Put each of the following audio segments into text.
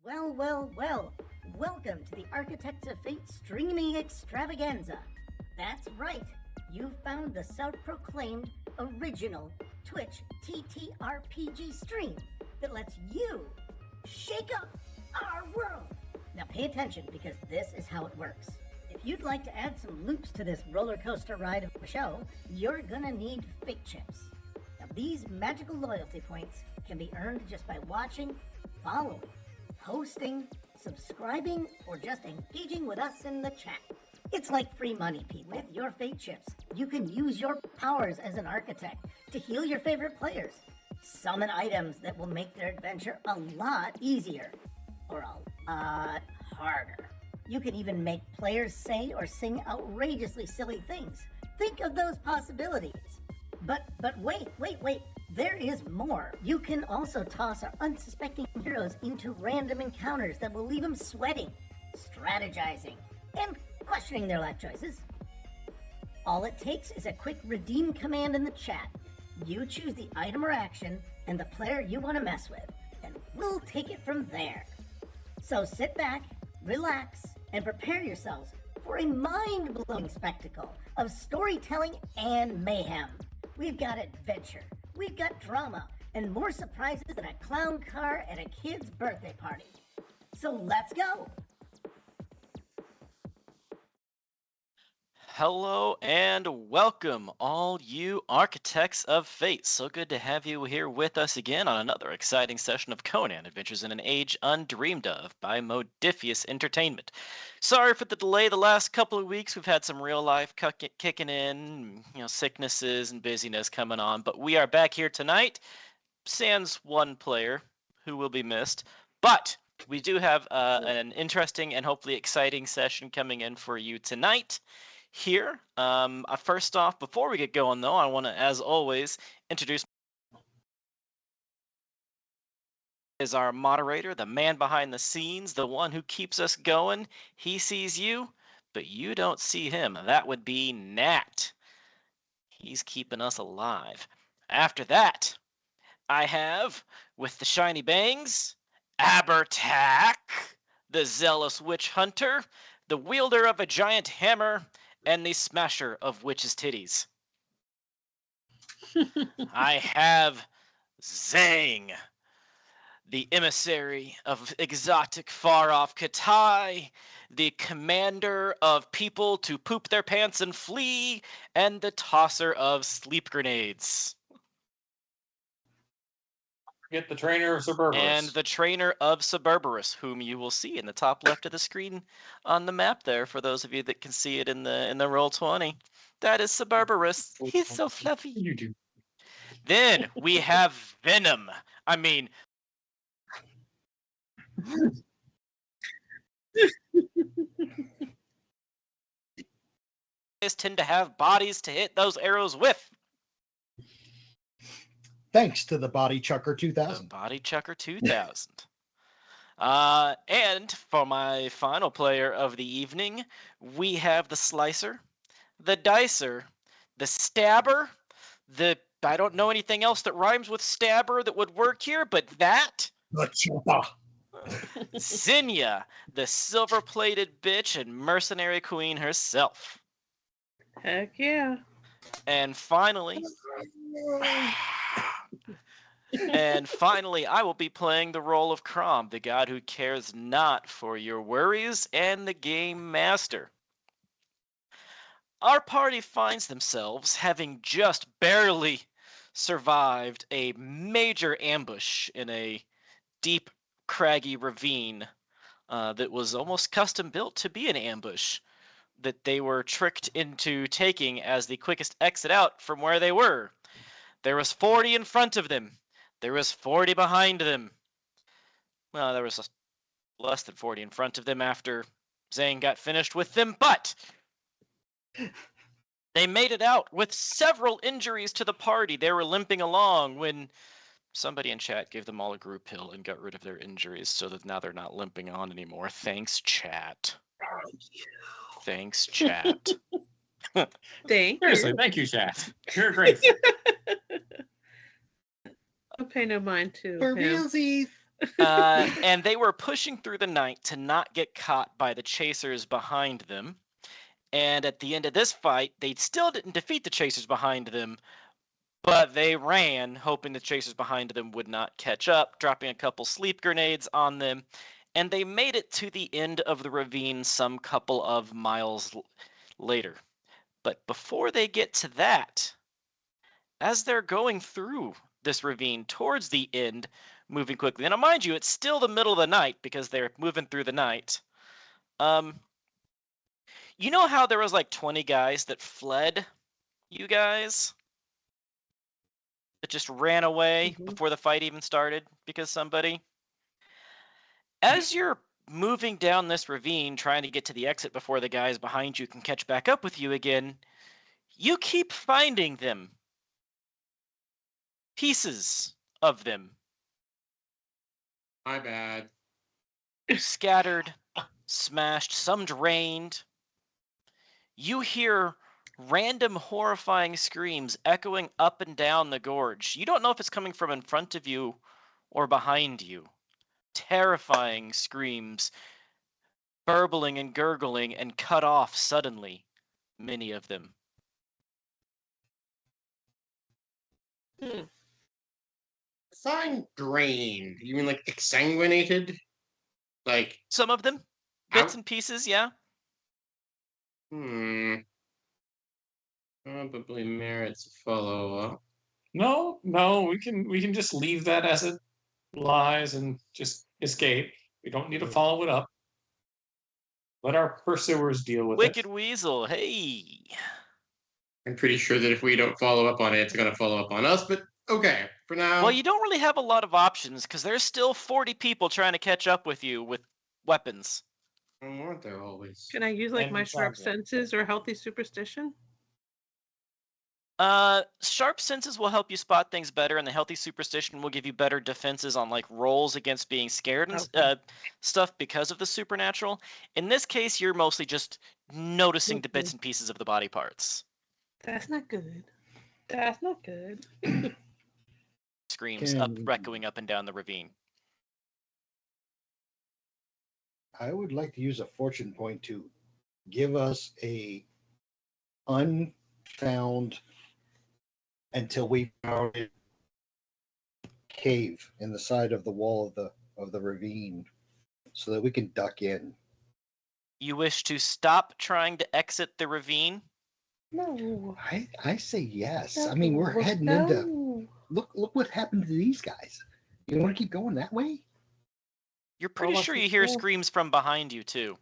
Well, well, well. Welcome to the Architects of Fate streaming extravaganza. That's right. You found the self-proclaimed original Twitch TTRPG stream that lets you shake up our world. Now pay attention because this is how it works. If you'd like to add some loops to this roller coaster ride of a show, you're gonna need fate chips. Now these magical loyalty points can be earned just by watching, following, hosting, subscribing, or just engaging with us in the chat. It's like free money, people. With your fate chips, you can use your powers as an architect to heal your favorite players, summon items that will make their adventure a lot easier, or a lot harder. You can even make players say or sing outrageously silly things. Think of those possibilities. But wait. There is more. You can also toss our unsuspecting heroes into random encounters that will leave them sweating, strategizing, and questioning their life choices. All it takes is a quick redeem command in the chat. You choose the item or action and the player you want to mess with, and we'll take it from there. So sit back, relax, and prepare yourselves for a mind-blowing spectacle of storytelling and mayhem. We've got adventure, we've got drama, and more surprises than a clown car at a kid's birthday party. So let's go! Hello and welcome, all you Architects of Fate. So good to have you here with us again on another exciting session of Conan, Adventures in an Age Undreamed of by Modifius Entertainment. Sorry for the delay the last couple of weeks. We've had some real life kicking in, sicknesses and busyness coming on, but we are back here tonight, sans one player who will be missed, but we do have an interesting and hopefully exciting session coming in for you tonight. Here, first off, before we get going though, I want to, as always, introduce is our moderator, the man behind the scenes, the one who keeps us going. He sees you, but you don't see him. That would be Nat. He's keeping us alive. After that, I have, with the shiny bangs, Abertack, the zealous witch hunter, the wielder of a giant hammer, and the smasher of witches' titties. I have Zang, the emissary of exotic far-off Katai, the commander of people to poop their pants and flee, and the tosser of sleep grenades. Get the trainer of Suburberus. And the trainer of Suburberus, whom you will see in the top left of the screen on the map there, for those of you that can see it in the Roll20. That is Suburberus. He's so fluffy. You do. Then we have Venom. I mean... tend to have bodies to hit those arrows with. Thanks to the Body Chucker 2000. The Body Chucker 2000. And for my final player of the evening, we have the Slicer, the Dicer, the Stabber, the... I don't know anything else that rhymes with Stabber that would work here, but that... The Chopper. Zinnia, the silver-plated bitch and mercenary queen herself. Heck yeah. And finally... And finally, I will be playing the role of Crom, the god who cares not for your worries, and the game master. Our party finds themselves having just barely survived a major ambush in a deep, craggy ravine that was almost custom built to be an ambush that they were tricked into taking as the quickest exit out from where they were. There was 40 in front of them. There was 40 behind them. Well, there was less than 40 in front of them after Zane got finished with them, but they made it out with several injuries to the party. They were limping along when somebody in chat gave them all a group pill and got rid of their injuries so that now they're not limping on anymore. Thanks, chat. Thanks, chat. Seriously, thank you, chat. You're great. I'll pay no mind to For him. realsies. And they were pushing through the night to not get caught by the chasers behind them. And at the end of this fight, they still didn't defeat the chasers behind them, but they ran, hoping the chasers behind them would not catch up, dropping a couple sleep grenades on them. And they made it to the end of the ravine some couple of miles later. But before they get to that, as they're going through this ravine towards the end, moving quickly. Now, mind you, it's still the middle of the night because they're moving through the night. You know how there was like 20 guys that fled, you guys? That just ran away before the fight even started because somebody? As you're moving down this ravine, trying to get to the exit before the guys behind you can catch back up with you again, you keep finding them. Pieces of them. My bad. Scattered, smashed, some drained. You hear random horrifying screams echoing up and down the gorge. You don't know if it's coming from in front of you or behind you. Terrifying screams, burbling and gurgling and cut off suddenly, many of them. Sign drained. You mean like exsanguinated? Like Some of them, bits and pieces, yeah. Probably merits a follow-up. No, we can just leave that as it lies and just escape. We don't need to follow it up. Let our pursuers deal with Wicked it. Weasel, hey. I'm pretty sure that if we don't follow up on it, it's going to follow up on us, but okay, for now. Well, you don't really have a lot of options because there's still 40 people trying to catch up with you with weapons. Aren't there always? Can I use like And my sharp besides senses or healthy superstition? Sharp senses will help you spot things better, and the healthy superstition will give you better defenses on like rolls against being scared and stuff because of the supernatural. In this case, you're mostly just noticing the bits and pieces of the body parts. That's not good. That's not good. Screams echoing up and down the ravine. I would like to use a fortune point to give us a unfound until we found a cave in the side of the wall of the ravine so that we can duck in. You wish to stop trying to exit the ravine? No. I say yes. I mean, we're heading into look what happened to these guys. You want to keep going that way? You're pretty sure you hear screams from behind you too.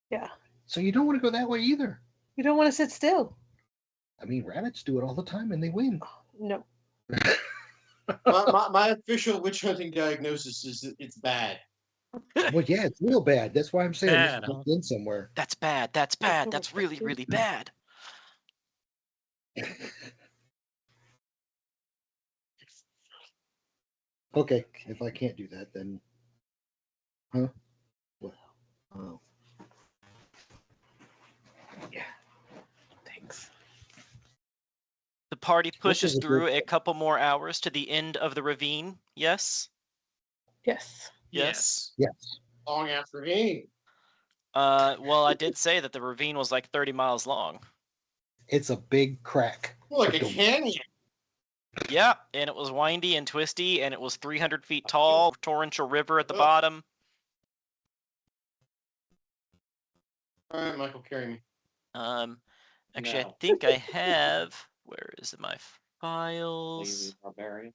Yeah. So you don't want to go that way either. You don't want to sit still. I mean, rabbits do it all the time and they win. No. my official witch hunting diagnosis is that it's bad. Well, yeah, it's real bad. That's why I'm saying Bad, let's duck in somewhere. That's bad. That's bad. That's really, really bad. Okay, if I can't do that, then well, oh. Yeah. Thanks. The party pushes is a through good- a couple more hours to the end of the ravine. Yes? Yes. Yes. Yes. Long ass ravine. Well, I did say that the ravine was like 30 miles long. It's a big crack. Like a canyon. Yeah, and it was windy and twisty, and it was 300 feet tall, torrential river at the bottom. All right, Michael, carry me. Actually, No. I think I have. Where is it? My files. Lazy barbarian.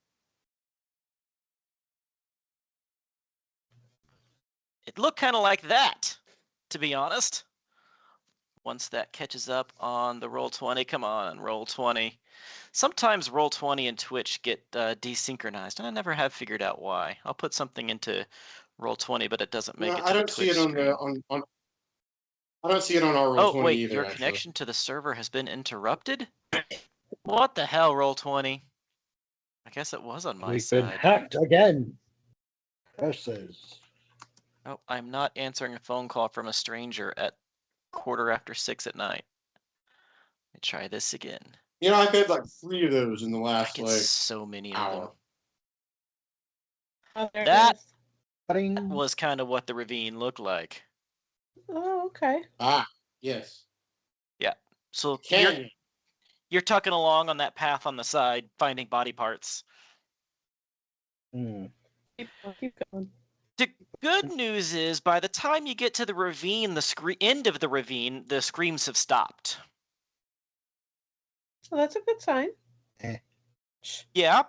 It looked kind of like that, to be honest. Once that catches up on the Roll20, come on, Roll20. Sometimes Roll20 and Twitch get desynchronized, and I never have figured out why. I'll put something into Roll20, but it doesn't make it to I don't the see Twitch it on screen. the I don't see it on our Roll20 Oh, wait, either, your actually. connection to the server has been interrupted? What the hell, Roll20? I guess it was on my We've side. been hacked again. Curses. Oh, I'm not answering a phone call from a stranger at 6:15 at night. Let me try this again. You know, I've had like 3 of those in the I last get like so many of them. hour. Oh, there That- it is. Ba-ding. Was kind of what the ravine looked like. Oh, okay. Yes. So Canyon. you're tucking along on that path on the side, finding body parts. Hmm. Keep going. The good news is, by the time you get to the ravine, end of the ravine, the screams have stopped. So that's a good sign. Yeah.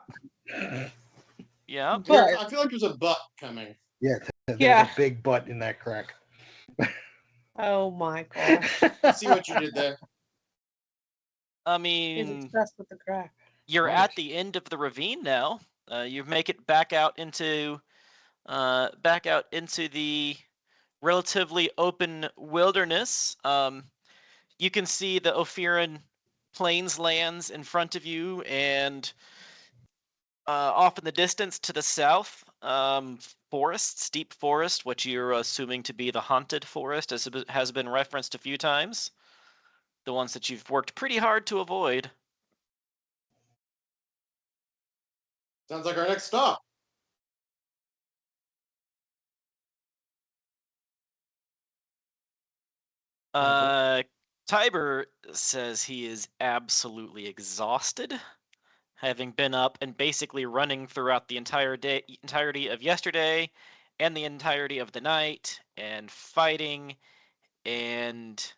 Yeah. But I feel like there's a butt coming. Yeah, there's Yeah. a big butt in that crack. oh my gosh, See what you did there. I he's mean, obsessed with the crack. you're Right. at the end of the ravine now. You make it back out into the relatively open wilderness. You can see the Ophiran plains lands in front of you, and off in the distance to the south, steep forest, what you're assuming to be the haunted forest, as it has been referenced a few times. The ones that you've worked pretty hard to avoid. Sounds like our next stop. Tiber says he is absolutely exhausted, having been up and basically running throughout the entirety of yesterday and the entirety of the night, and fighting, and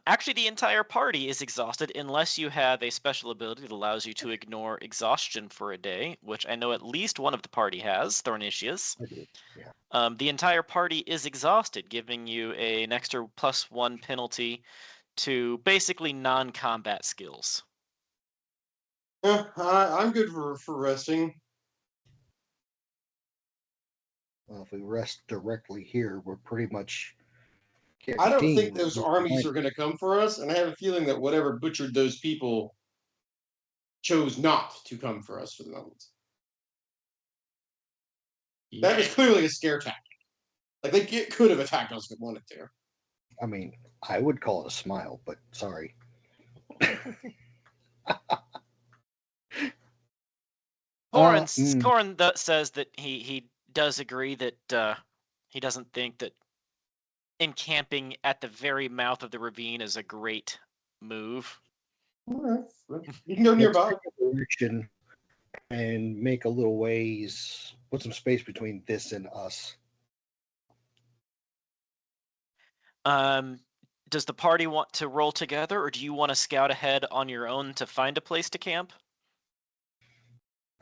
actually the entire party is exhausted unless you have a special ability that allows you to ignore exhaustion for a day, which I know at least one of the party has, Thornicius. I do. Yeah. The entire party is exhausted, giving you an extra +1 penalty to basically non-combat skills. I'm good for resting. Well, if we rest directly here, we're pretty much. I don't think guaranteeing those we're armies fine. are going to come for us, and I have a feeling that whatever butchered those people chose not to come for us for the moment. That was clearly a scare tactic. Like they could have attacked us if they wanted to. I mean, I would call it a smile, but sorry. Corin mm. says that he does agree that he doesn't think that encamping at the very mouth of the ravine is a great move. All right. You can go Let's nearby. take a direction and make a little ways, put some space between this and us. Does the party want to roll together, or do you want to scout ahead on your own to find a place to camp?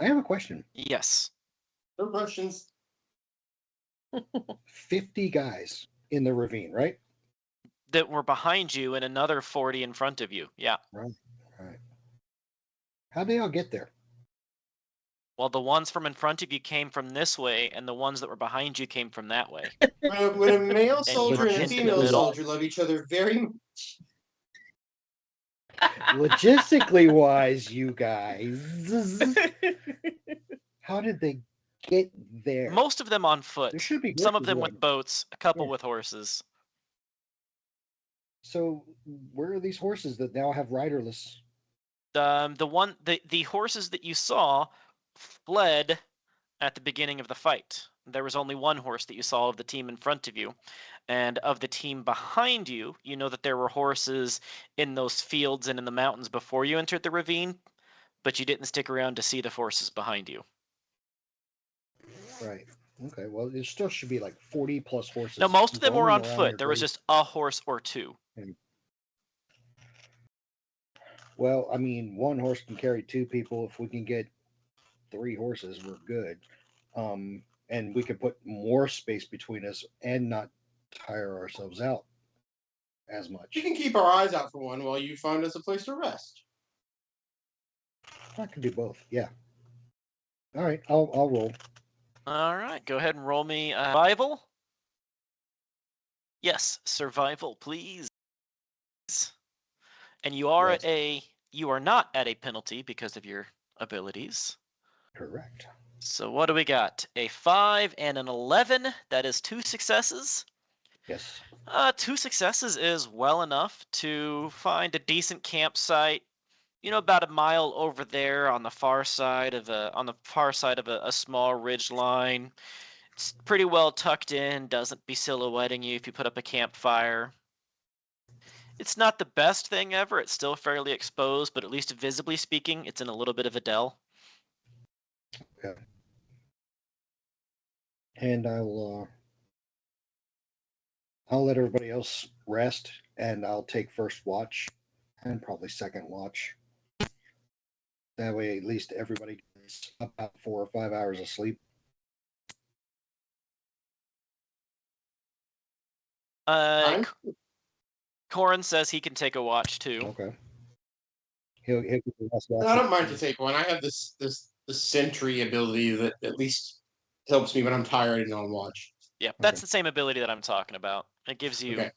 I have a question. Yes. No questions. 50 guys in the ravine, right? That were behind you and another 40 in front of you. Yeah. Right. How'd they all get there? Well, the ones from in front of you came from this way, and the ones that were behind you came from that way. When a male soldier and a pinned in the female middle. soldier love each other very much. Logistically wise, you guys. How did they get there? Most of them on foot. There should be Some of horses them on- with boats, a couple Yeah. with horses. So where are these horses that now have riderless? The horses that you saw fled at the beginning of the fight. There was only one horse that you saw of the team in front of you, and of the team behind you, you know that there were horses in those fields and in the mountains before you entered the ravine, but you didn't stick around to see the horses behind you. Right. Okay. Well, there still should be like 40 plus horses. No, most of them were on roaming around foot. or There was grazing. just a horse or two. Well, I mean, one horse can carry two people. If we can get 3 horses, we're good. And we could put more space between us and not tire ourselves out as much. We can keep our eyes out for one while you find us a place to rest. I could do both. Yeah. All right. I'll roll. All right, go ahead and roll me survival. Yes, survival, please. And you are Yes. you are not at a penalty because of your abilities. Correct. So what do we got? A 5 and an 11. That is 2 successes. Yes. 2 successes is well enough to find a decent campsite about a mile over there on the far side of a small ridge line. It's pretty well tucked in, doesn't be silhouetting you if you put up a campfire. It's not the best thing ever. It's still fairly exposed, but at least visibly speaking, it's in a little bit of a dell. Okay. And I'll let everybody else rest, and I'll take first watch and probably second watch. That way, at least everybody gets about 4 or 5 hours of sleep. Corin says he can take a watch too. Okay. He'll get the last watch. I don't mind to take one. I have this sentry ability that at least helps me when I'm tired and on watch. Yeah, that's the same ability that I'm talking about. It gives you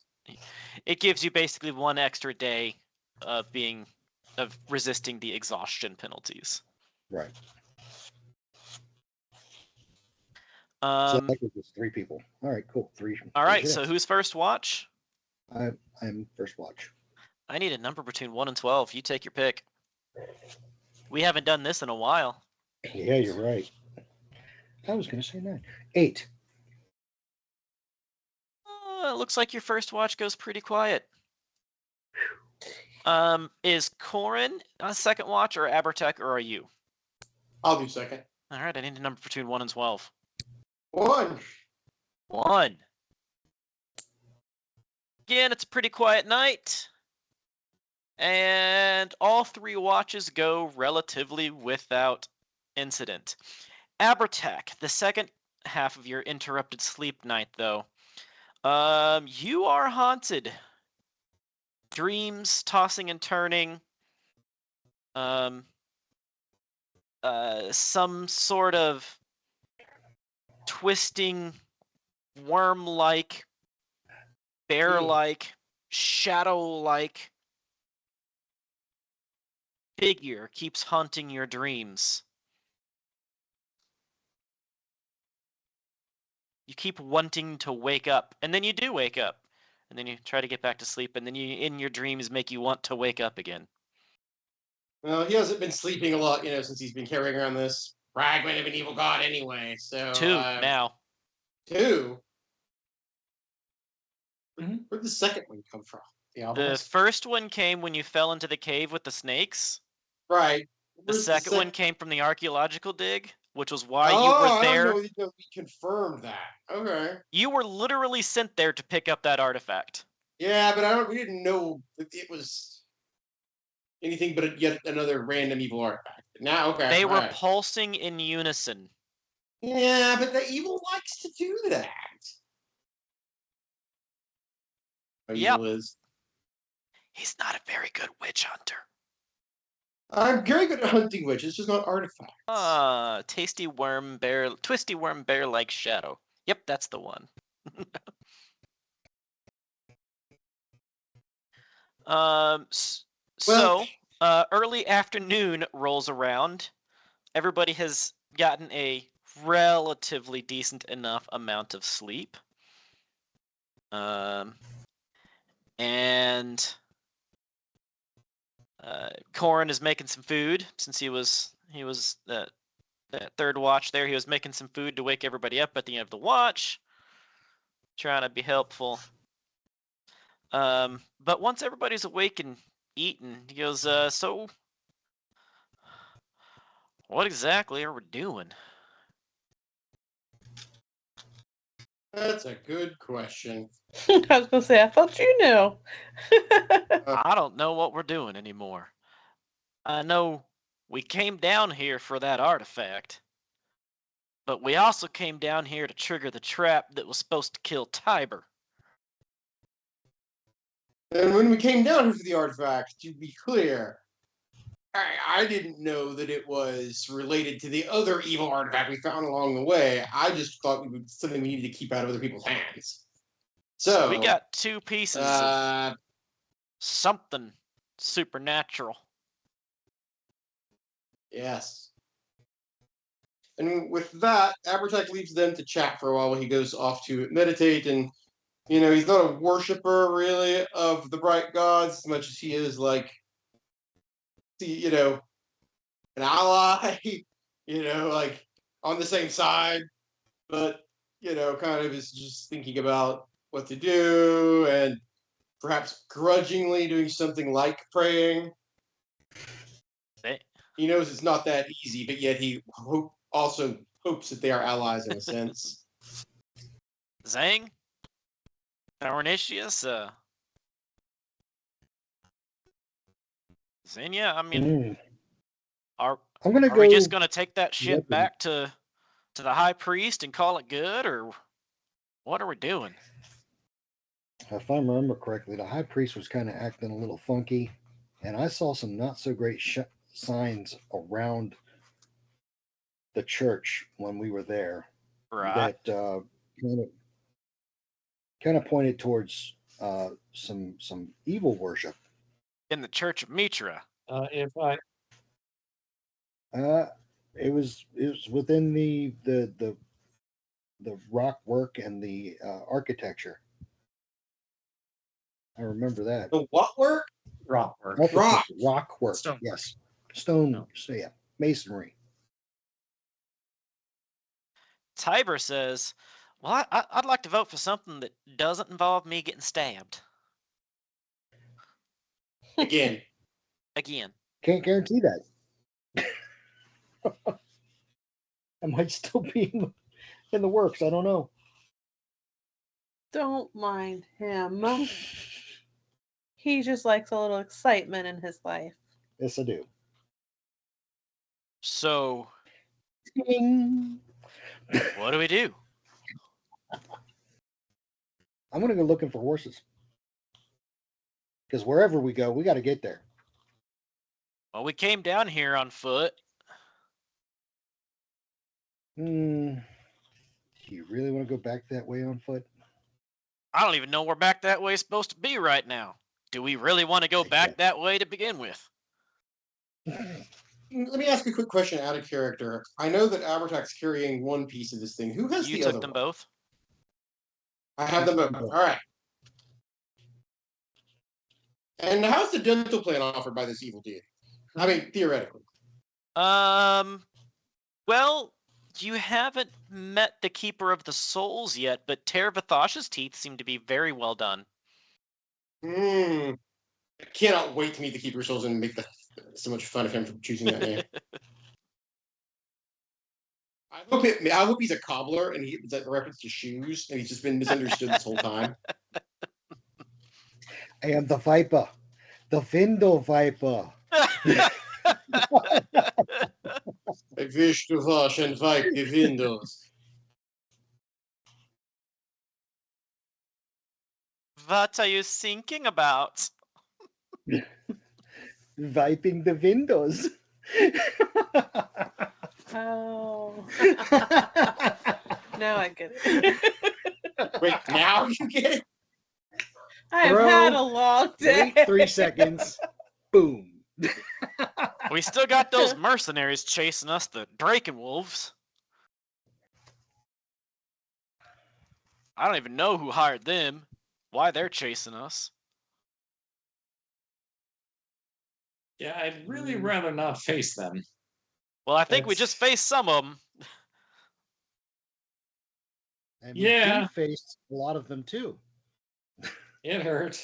basically 1 extra day of resisting the exhaustion penalties. Right. So that gives us 3 people. All right, cool. 3. All right, so who's first watch? I'm first watch. I need a number between 1 and 12. You take your pick. We haven't done this in a while. Yeah, you're right. I was going to say 9. 8. It looks like your first watch goes pretty quiet. Is Corin on second watch, or Abertech, or are you? I'll do second. All right, I need a number between 1 and 12. 1. 1. Again, it's a pretty quiet night. And all 3 watches go relatively without incident. Abertech, the second half of your interrupted sleep night, though. You are haunted. Dreams tossing and turning. Some sort of twisting, worm-like, bear-like, shadow-like figure keeps haunting your dreams. You keep wanting to wake up, and then you do wake up, and then you try to get back to sleep, and then in your dreams make you want to wake up again. Well, he hasn't been sleeping a lot, since he's been carrying around this fragment of an evil god anyway. So 2 now. 2. Where'd the second one come from? The first one came when you fell into the cave with the snakes. Right. The second one came from the archaeological dig, which was why you were there. I don't know. We confirmed that. Okay. You were literally sent there to pick up that artifact. Yeah, but we didn't know that it was anything but yet another random evil artifact. Now, okay. They were pulsing in unison. Yeah, but the evil likes to do that. Evil is. He's not a very good witch hunter. I'm very good at hunting witches, just not artifacts. Twisty worm bear-like shadow. Yep, that's the one. Early afternoon rolls around. Everybody has gotten a relatively decent enough amount of sleep. Corin is making some food since he was that third watch there. He was making some food to wake everybody up at the end of the watch, trying to be helpful. But once everybody's awake and eating, he goes, so what exactly are we doing? That's a good question. I was going to say, I thought you knew. I don't know what we're doing anymore. I know we came down here for that artifact, but we also came down here to trigger the trap that was supposed to kill Tiber. And when we came down here for the artifact, to be clear, I didn't know that it was related to the other evil artifact we found along the way. I just thought it was something we needed to keep out of other people's hands. So we got 2 pieces of something supernatural. Yes. And with that, Abertech leaves them to chat for a while he goes off to meditate. And, he's not a worshiper, really, of the bright gods as much as he is, like, see, an ally, like on the same side, but kind of is just thinking about what to do and perhaps grudgingly doing something like praying. They- He knows it's not that easy, but yet he also hopes that they are allies in a sense. Zang? Ornitius? Xenia? I mean, Mm. are I'm gonna are we just go. gonna take that shit weapon. back to the high priest and call it good, or what are we doing? If I remember correctly, the high priest was kind of acting a little funky, and I saw some not so great signs around the church when we were there Right. that kind of pointed towards some evil worship. In the Church of Mitra. If I It was within the rock work and the architecture. I remember that. The what work? rock work. Rock work. Stone work. Yes. Stone. No. So yeah, masonry. Tiber says, well, I'd like to vote for something that doesn't involve me getting stabbed. Again. Again. Can't guarantee that. I might still be in the works. I don't know. Don't mind him. He just likes a little excitement in his life. Yes, I do. So, Ding. what do we do? I'm gonna go looking for horses because wherever we go, we got to get there. Well, we came down here on foot. Do you really want to go back that way on foot? I don't even know where back that way is supposed to be right now. Do we really want to go back that way to begin with? Let me ask a quick question out of character. I know that Abertak's carrying one piece of this thing. Who has You the took other them one? both? I have them both. All right. And how's the dental plan offered by this evil deity? I mean, theoretically. Well, you haven't met the Keeper of the Souls yet, but Tervathosh's teeth seem to be very well done. I cannot wait to meet the Keeper Souls and make so much fun of him for choosing that name. I hope he's a cobbler and it's a reference to shoes and he's just been misunderstood this whole time. I am the Viper, the window Viper. I wish to wash and wipe the windows. What are you thinking about? Wiping the windows. Oh. Now I get it. Wait, now you get it? I've Bro, had a long day. Wait 3 seconds. Boom. We still got those mercenaries chasing us, the Drakenwolves. I don't even know who hired them, why they're chasing us. Yeah, I'd really rather not face them. Well, I think we just faced some of them. And Yeah. we faced a lot of them too. It hurt.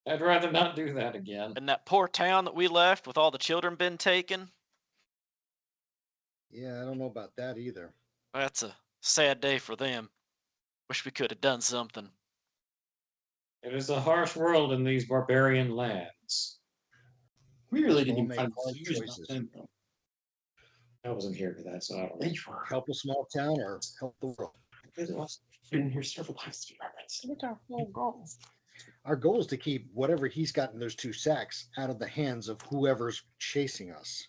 I'd rather not do that again. In that poor town that we left with all the children been taken. Yeah, I don't know about that either. That's a sad day for them. Wish we could have done something. It is a harsh world in these barbarian lands. We really didn't All even make find hard choices. choices. I wasn't here for that, so I don't know. Help a small town or help the world. I've been here several times to be referenced. What's our whole goal? Our goal is to keep whatever he's got in those 2 sacks out of the hands of whoever's chasing us.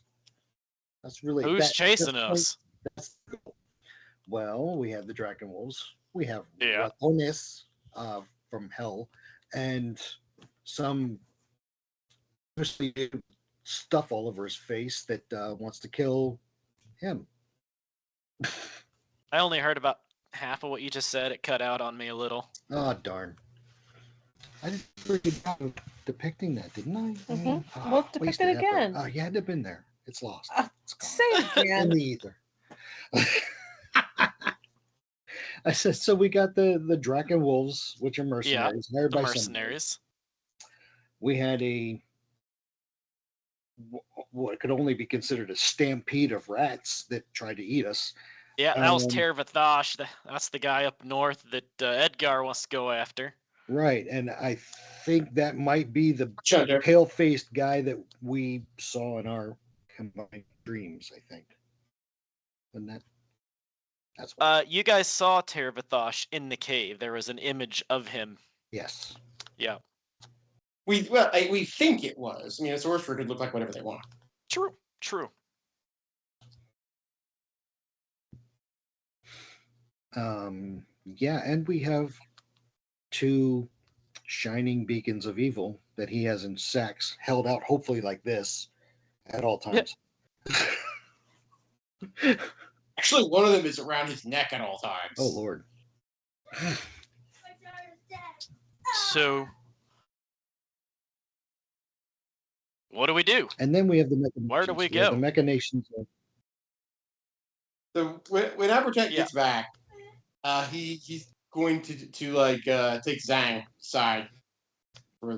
That's really Who's chasing us? That's the goal. Well, we have the Dragon Wolves. We have Yeah. Ratones from hell, and some stuff all over his face that wants to kill him. I only heard about half of what you just said. It cut out on me a little. Oh, darn. I did a pretty good job of depicting that, didn't I? Mhm. Ah, We'll depict wasted it effort. again. Oh, you had to have been there. It's lost. It's gone. Say it In again. the ether. I said, so we got the Draken Wolves, which are mercenaries, hired The by somebody. mercenaries. We had what could only be considered a stampede of rats that tried to eat us. Yeah, that was Tervathosh. That's the guy up north that Edgar wants to go after. Right, and I think that might be the Chunder. pale-faced guy that we saw in our combined dreams. I think, and that's what. You guys saw Tervathosh in the cave. There was an image of him. Yes. Yeah. We think it was. I mean, a sorcerer could look like whatever they want. True. Yeah, and we have 2 shining beacons of evil that he has in sacks, held out, hopefully like this, at all times. Actually, one of them is around his neck at all times. Oh Lord. So, what do we do? And then we have the machinations. Where do we have go? the machinations. So when Abertech Yeah. gets back, he's going to take Zhang aside for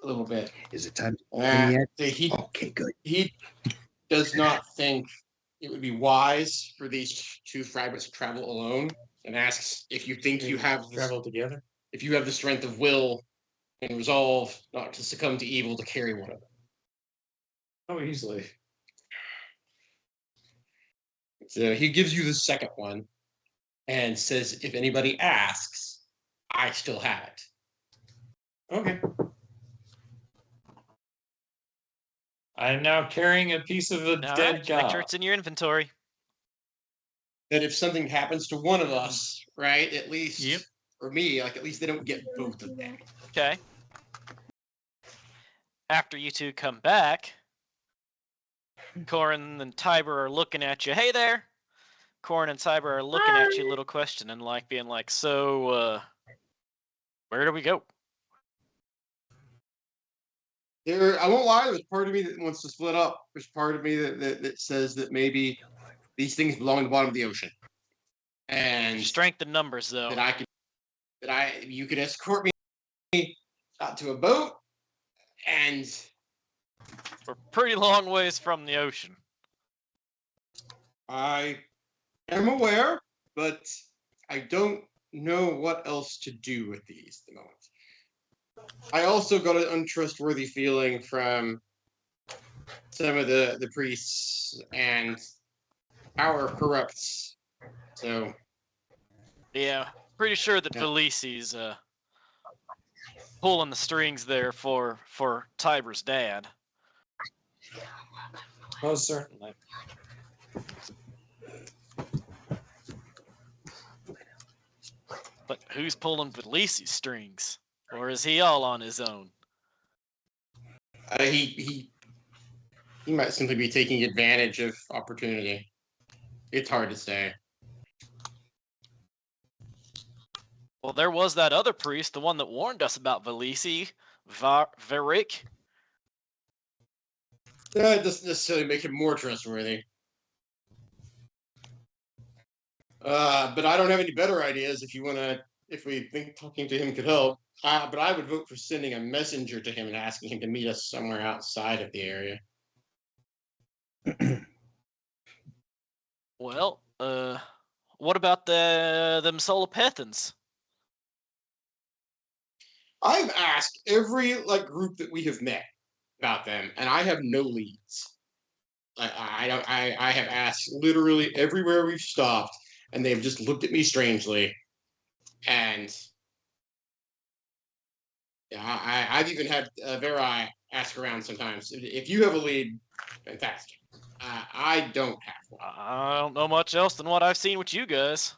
a little bit. Is it time? He Okay, good. he does not think it would be wise for these 2 fragments to travel alone, and asks if you think you have travel together. if you have the strength of will and resolve not to succumb to evil to carry one of them. Oh, easily. So he gives you the second one and says, if anybody asks, I still have it. Okay. I am now carrying a piece of a All dead right, god. make sure it's in your inventory. That if something happens to one of us, right, at least, Yep. or me, at least they don't get both of them. Okay. After you 2 come back, Corin and Tiber are looking at you. Hey there! Corin and Tiber are looking at you, little question, and being like, so, where do we go? I won't lie, there's part of me that wants to split up. There's part of me that says that maybe these things belong at the bottom of the ocean. And Strength in numbers, though. you could escort me out to a boat, and We're a pretty long ways from the ocean. I am aware, but I don't know what else to do with these at the moment. I also got an untrustworthy feeling from some of the priests and our corrupts. So Yeah, pretty sure that Yeah. Felici's pulling the strings there for Tiber's dad. Oh, certainly. But who's pulling Felici's strings? Or is he all on his own? he might simply be taking advantage of opportunity. It's hard to say. Well, there was that other priest, the one that warned us about Felici, Varick. That doesn't necessarily make him more trustworthy. But I don't have any better ideas if we think talking to him could help. But I would vote for sending a messenger to him and asking him to meet us somewhere outside of the area. Well, what about them Solopethans? I've asked every group that we have met about them, and I have no leads. I have asked literally everywhere we've stopped, and they've just looked at me strangely. And yeah, I've even had Verai ask around sometimes. If you have a lead, fantastic. I don't have one. I don't know much else than what I've seen with you guys.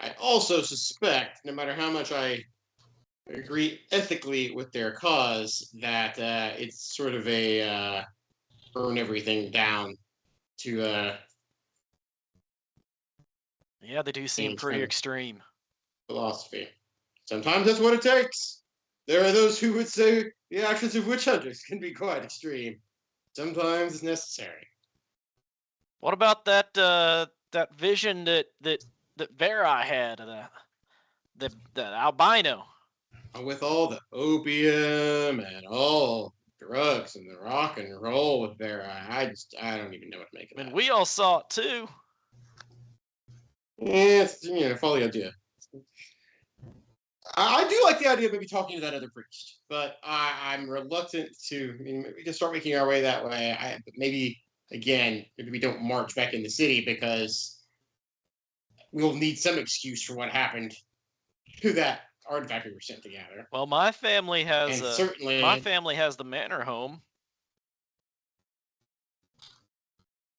I also suspect, no matter how much I agree ethically with their cause, that it's sort of a burn everything down to Yeah, they do seem pretty extreme. philosophy. Sometimes that's what it takes. There are those who would say the actions of witch hunters can be quite extreme. Sometimes it's necessary. What about that that vision that Vera had, the albino? With all the opium and all drugs and the rock and roll with Vera, I don't even know what to make of I mean, that. we all saw it too. It's follow the idea. I do like the idea of maybe talking to that other priest, but I'm reluctant to. I mean, we can start making our way that way. Maybe again, maybe we don't march back in the city because we'll need some excuse for what happened to that artifact we were sent to gather. Well, my family has And certainly, the manor home.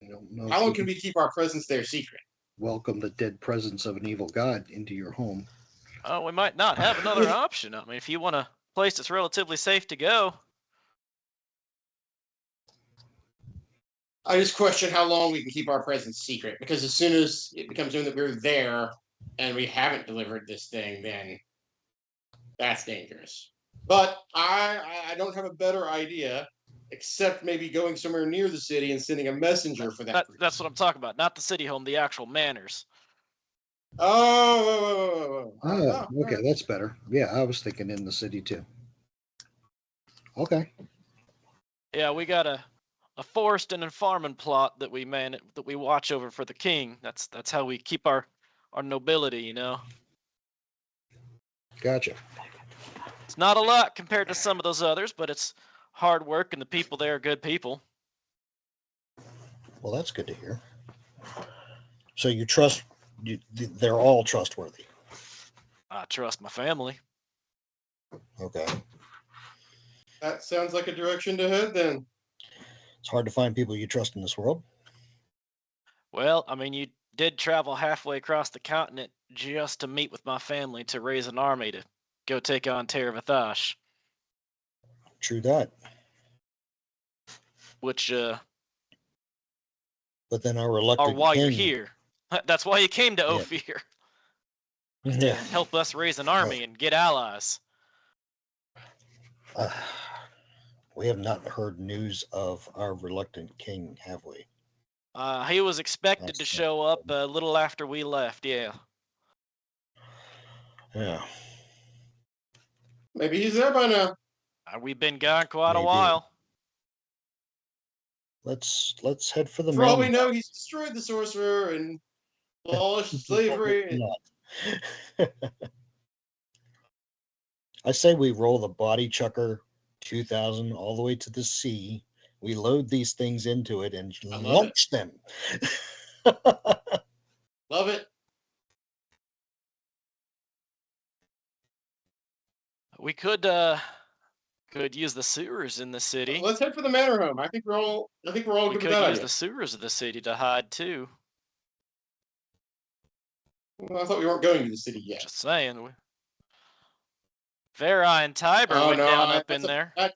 I don't know how if long you can we keep our presence there secret? welcome the dead presence of an evil god into your home. Oh, we might not have another option. I mean, if you want a place that's relatively safe to go. I just question how long we can keep our presence secret, because as soon as it becomes known that we're there and we haven't delivered this thing, then that's dangerous. But I don't have a better idea, except maybe going somewhere near the city and sending a messenger for that. That's what I'm talking about. Not the city home, the actual manors. Oh, Oh, okay, that's better. Yeah, I was thinking in the city too. Okay. Yeah, we got a forest and a farming plot that we watch over for the king. That's how we keep our nobility, you know. Gotcha. It's not a lot compared to some of those others, but it's hard work and the people there are good people. Well, that's good to hear. So you trust, they're all trustworthy. I trust my family. Okay. that sounds like a direction to head then. It's hard to find people you trust in this world. Well, I mean, you did travel halfway across the continent just to meet with my family to raise an army to go take on Teravithash. True that. Which, But then our reluctant are why king, you're here. That's why you came to Yeah. Ophir. To Yeah. help us raise an army and get allies. We have not heard news of our reluctant king, have we? He was expected That's to not show up good. a little after we left, yeah. Yeah. Maybe he's there by now. We've been gone quite a Maybe. while. Let's head for the For all man. we know, he's destroyed the sorcerer and abolished slavery. And Not. I say we roll the body chucker 2000 all the way to the sea. We load these things into it and I love launch them. love it. We could use the sewers in the city. Let's head for the manor home. I think we're all We good with could that use idea. the sewers of the city to hide too. Well, I thought we weren't going to the city yet. Just saying. Vera and Tiber went down up in there. That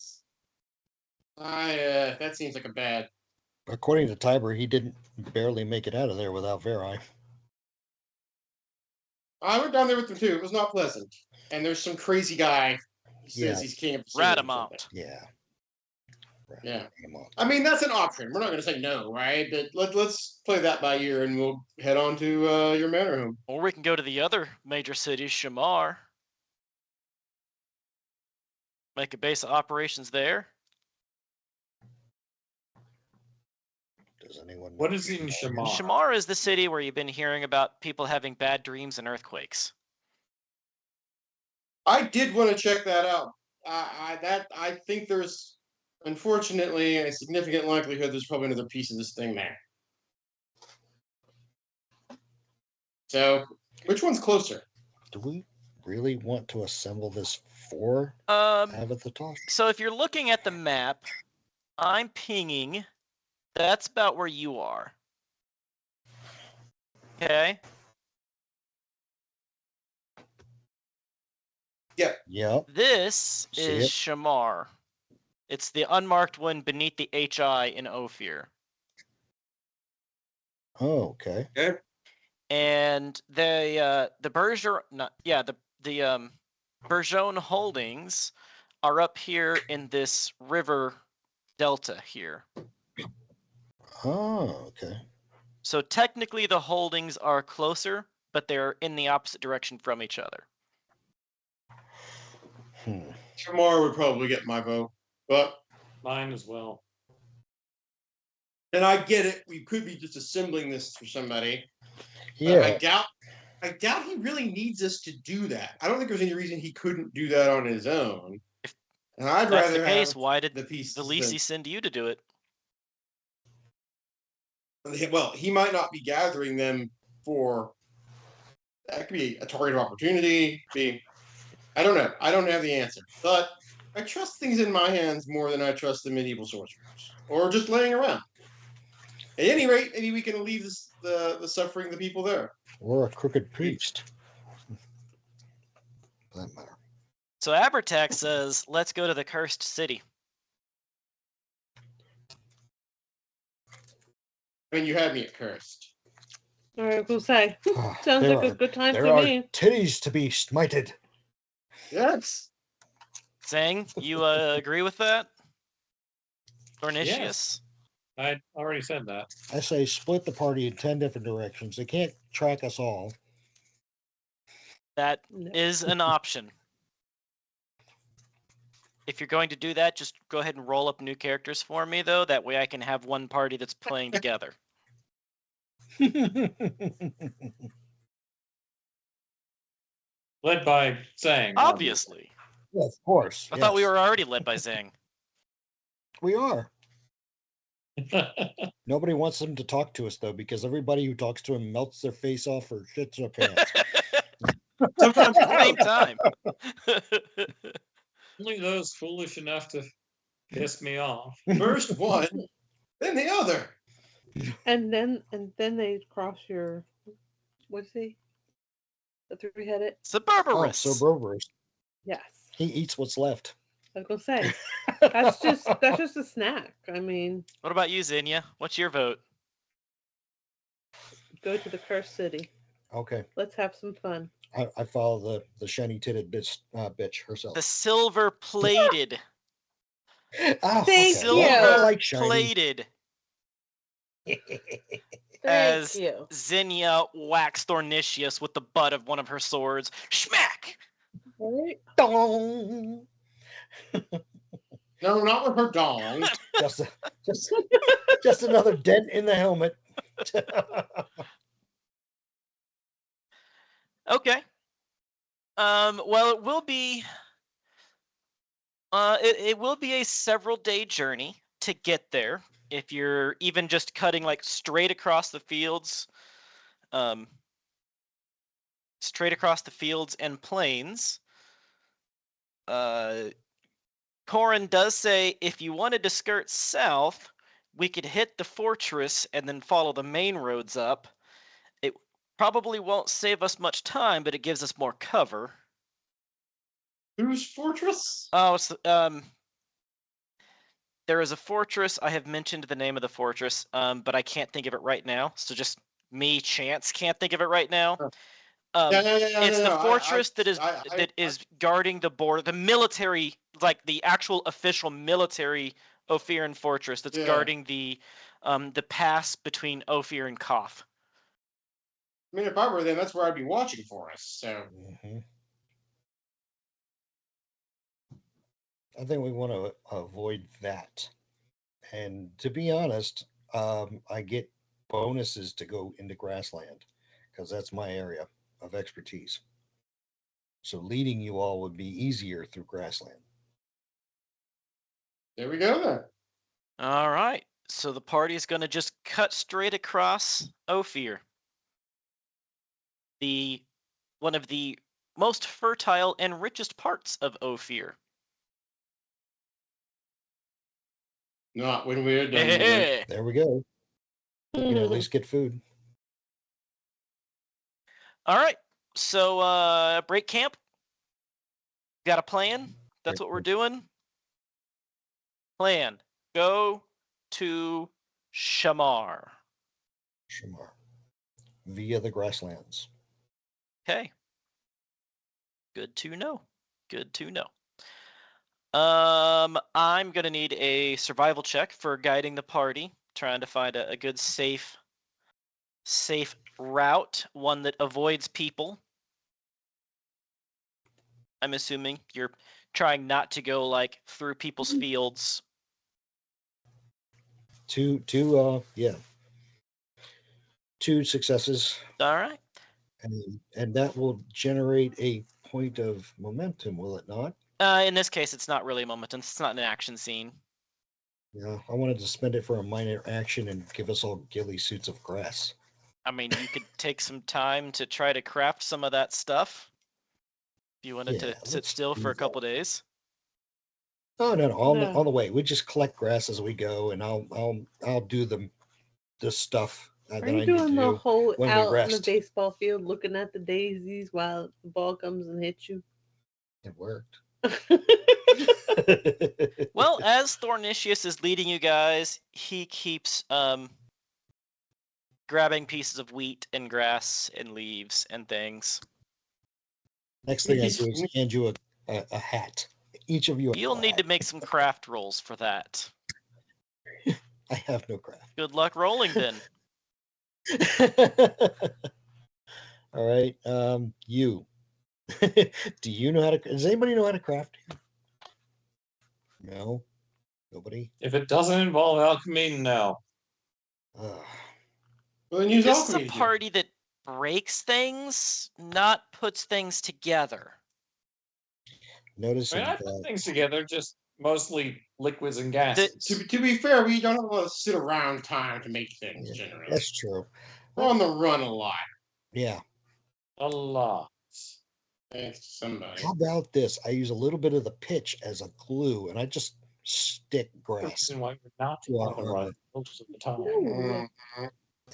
seems like a bad. According to Tiber, he didn't barely make it out of there without Verai. I went down there with them too. It was not pleasant. And there's some crazy guy who says he's king of the city or something. Radamount. Yeah. Yeah. Radamount. I mean, that's an option. We're not going to say no, right? But let's play that by ear, and we'll head on to your manor home. Or we can go to the other major cities, Shamar. Make a base of operations there. Does anyone know What is in Shamar? Shamar is the city where you've been hearing about people having bad dreams and earthquakes. I did want to check that out. I think there's, unfortunately, a significant likelihood there's probably another piece of this thing there. So, which one's closer? Do we really want to assemble this for Um, Avathatosh? so if you're looking at the map, I'm pinging. That's about where you are. Okay. Yep. This See is it? Shamar. It's the unmarked one beneath the HI in Ophir. Oh, okay. Okay. and the Bergeron holdings are up here in this river delta here. Oh, okay. So technically the holdings are closer, but they're in the opposite direction from each other. Shamar would probably get my vote, but Mine as well. and I get it. We could be just assembling this for somebody. But Yeah. I doubt he really needs us to do that. I don't think there's any reason he couldn't do that on his own. And I'd That's rather the case. have Why did the pieces. Velisi send you to do it? Well, he might not be gathering them for. That could be a target of opportunity. I don't know. I don't have the answer, but I trust things in my hands more than I trust the medieval sorcerers, or just laying around. At any rate, maybe we can alleviate the suffering of the people there. Or a crooked priest. For that matter. So Abertac says, let's go to the cursed city. I mean, you had me at cursed. All right, we'll say. Sounds There like a good time There to are me. titties to be smited. Yes. Zhang, you agree with that? Dornitius? I already said that. I say split the party in 10 different directions. They can't track us all. That No. is an option. If you're going to do that, just go ahead and roll up new characters for me, though. That way I can have one party that's playing together. Led by Zhang. Obviously. Yeah, of course. I thought we yes. were already led by Zhang. We are. Nobody wants them to talk to us, though, because everybody who talks to him melts their face off or shits their pants. Sometimes At the same time. Only those foolish enough to piss me off. first one, then the other. And then they cross your what's he? The three-headed? Oh, Suburbarus. so Berberus. Yes. He eats what's left. I was gonna say. That's just a snack. I mean, What about you, Zinnia? What's your vote? go to the cursed city. Okay. Let's have some fun. I follow the shiny titted bitch herself. The silver-plated. Oh, Thank okay. you. I like shiny. Silver-plated. Thank As you. Zinnia whacks Thornitius with the butt of one of her swords. Schmack! Right? Dong! No, not with her dong. just another dent in the helmet. Okay. Well, it will be. It will be a several-day journey to get there. If you're even just cutting like straight across the fields, straight across the fields and plains. Corin does say if you wanted to skirt south, we could hit the fortress and then follow the main roads up. It probably won't save us much time, but it gives us more cover. Whose fortress? Oh, it's there is a fortress. I have mentioned the name of the fortress, but I can't think of it right now. So just me, Chance, can't think of it right now. It's the fortress that is guarding the border, the military, like the actual official military Ophiran fortress that's guarding the pass between Ophir and Koth. I mean, if I were them, that's where I'd be watching for us. So. I think we want to avoid that. And to be honest, I get bonuses to go into grassland because that's my area of expertise. So leading you all would be easier through grassland. There we go then. All right. So the party is going to just cut straight across Ophir. One of the most fertile and richest parts of Ophir. Not when we're done. with it. There we go. You can at least get food. All right. So break camp. Got a plan? That's what we're doing. Plan. Go to Shamar. via the grasslands. Okay. Good to know. Good to know. I'm gonna need a survival check for guiding the party, trying to find a good safe route, one that avoids people. I'm assuming you're trying not to go like through people's fields. Two successes, All right. and that will generate a point of momentum, will it not? In this case, it's not really a momentum. It's not an action scene. Yeah, I wanted to spend it for a minor action and give us all ghillie suits of grass. I mean, you could take some time to try to craft some of that stuff. If you wanted Yeah, to sit let's still do for a that. couple days. Oh no, on No. the way. We just collect grass as we go, and I'll do the stuff Are that you I need to doing the do whole when we out in the rest. baseball field looking at the daisies while the ball comes and hits you? It worked. Well, as Thornicius is leading you guys, he keeps grabbing pieces of wheat and grass and leaves and things. Next thing I do is hand you a hat. Each of you. You'll need to make some craft rolls for that. I have no craft. Good luck rolling then. All right. You. Do you know how to? Does anybody know how to craft? No. Nobody. If it doesn't involve alchemy, no. Ugh. Well, then use This is a alchemy. party that breaks things, not puts things together. Notice I mean, I put things together, just mostly liquids and gases. To be fair, we don't have a lot of sit around time to make things Yeah, generally. that's true. We're on the run a lot. Yeah. A lot. Thanks to somebody. How about this? I use a little bit of the pitch as a glue, and I just stick The grass. reason why you're not to our on the armor. run most of the time. Ooh.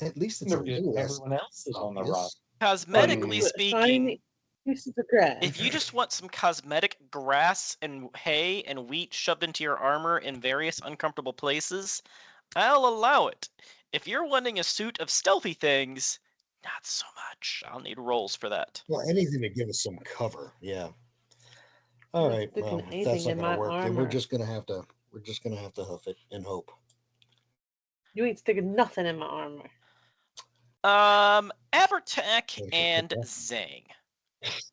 At least it's The a reason little less everyone else is on the run. obvious. Cosmetically Mm. speaking, Tiny pieces of grass. if you just want some cosmetic grass and hay and wheat shoved into your armor in various uncomfortable places, I'll allow it. If you're wanting a suit of stealthy things, not so much. I'll need rolls for that. Well, anything to give us some cover. Yeah. All Not right. sticking Well, if anything that's not in gonna my work, then we're armor. just gonna have to hoof it and hope. You ain't sticking nothing in my armor. Abertak Thanks for and picking up. Zang,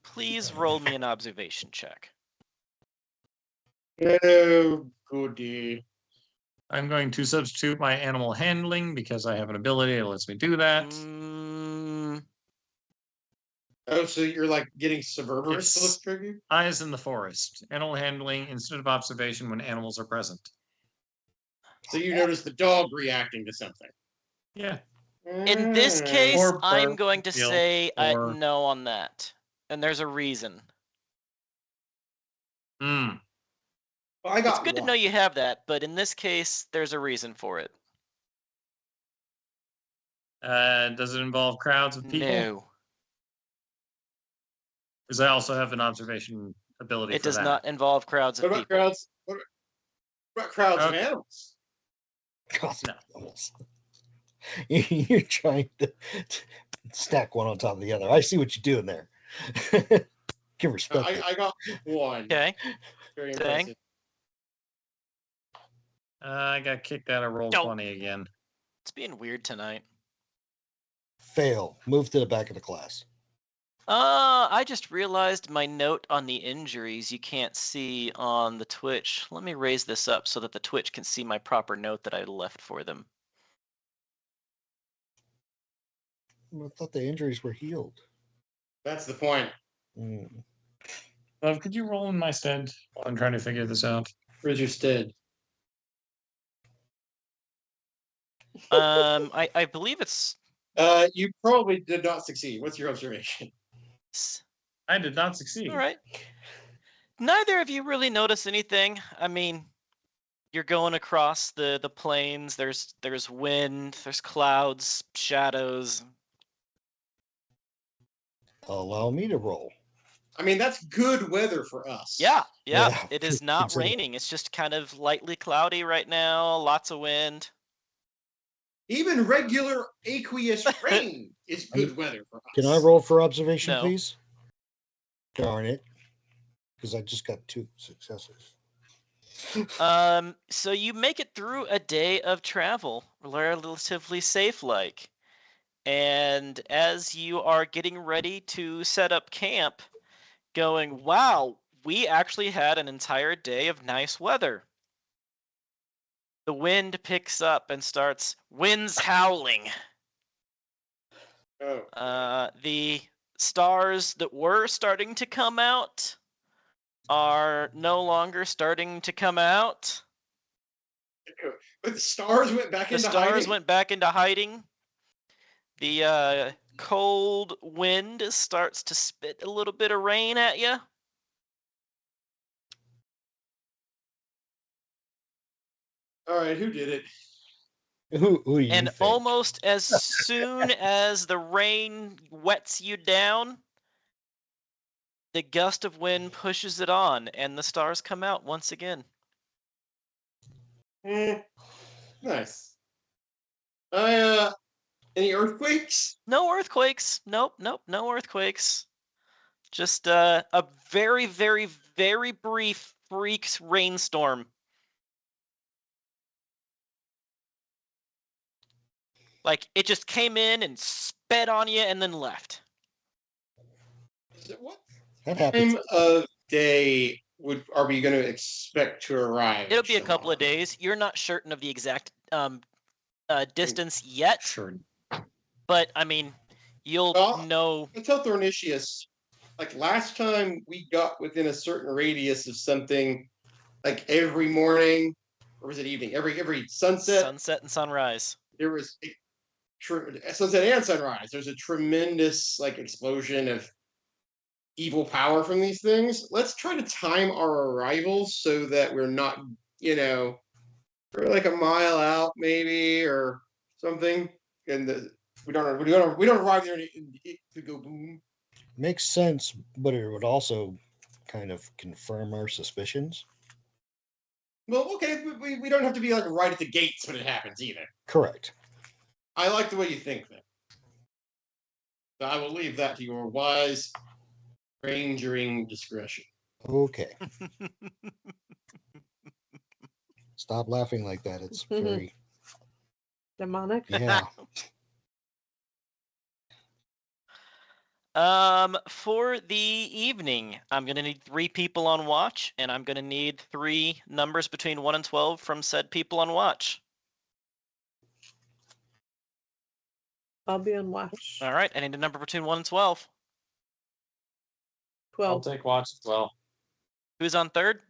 please roll me an observation check. Oh, goody. I'm going to substitute my animal handling because I have an ability that lets me do that. Oh, so you're like getting Suburbanus to It's- look tricky? Eyes in the forest. Animal handling instead of observation when animals are present. So you notice the dog reacting to something. Yeah. In this case, Or I'm bird going to field, say or- no on that. And there's a reason. Hmm. Well, I got It's good to know you have that, but in this case, there's a reason for it. Does it involve crowds of people? No, Because I also have an observation ability it for does that. not involve crowds What of about people. crowds? What about crowds of Okay. animals? God, No. almost. You're trying to stack one on top of the other. I see what you're doing there. Give respect. I got one. Okay, Very Dang. impressive. I got kicked out of roll Oh. 20 again. it's being weird tonight. Fail. Move to the back of the class. I just realized my note on the injuries you can't see on the Twitch. Let me raise this up so that the Twitch can see my proper note that I left for them. I thought the injuries were healed. That's the point. Mm. Could you roll in my stead while I'm trying to figure this out? Where's your stead? I believe it's You probably did not succeed. What's your observation? I did not succeed. all right. Neither of you really notice anything. I mean, you're going across the plains. There's wind. There's clouds, shadows. Allow me to roll. I mean, that's good weather for us. Yeah. Yeah, It is not consider it. raining. It's just kind of lightly cloudy right now. Lots of wind. Even regular aqueous rain is good weather for us. Can I roll for observation, No. please? Darn it. Because I just got 2 successes. So you make it through a day of travel, relatively safe like. And as you are getting ready to set up camp, going, wow, we actually had an entire day of nice weather. The wind picks up and starts winds howling. Oh. The stars that were starting to come out are no longer starting to come out. But the stars went back The into stars hiding? went back into hiding. The cold wind starts to spit a little bit of rain at you. All right, who did it? Who do you And think? almost as soon as the rain wets you down, the gust of wind pushes it on, and the stars come out once again. Nice. Any earthquakes? No earthquakes. Nope, no earthquakes. Just a very, very, very brief freak rainstorm. Like, it just came in and sped on you and then left. What That happens. time of day are we going to expect to arrive? It'll be a couple of Shalon? days. You're not certain of the exact distance yet, Sure. but I mean, you'll Well, know. I tell Thornicius, like last time we got within a certain radius of something, like every morning, or was it evening? Every sunset, Sunset and sunrise. there was sunset and sunrise. There's a tremendous like explosion of evil power from these things. Let's try to time our arrivals so that we're not, we're like a mile out maybe or something, and we don't arrive there and to go boom. Makes sense, but it would also kind of confirm our suspicions. Well, okay, we don't have to be like right at the gates when it happens either. Correct. I like the way you think then. So I will leave that to your wise rangering discretion. Okay. Stop laughing like that. It's very Demonic. yeah. For the evening, I'm gonna need 3 people on watch, and I'm gonna need 3 numbers between 1 and 12 from said people on watch. I'll be on watch. All right, I need a number between 1 and 12. 'I'll 12. take watch as well. Who's on third?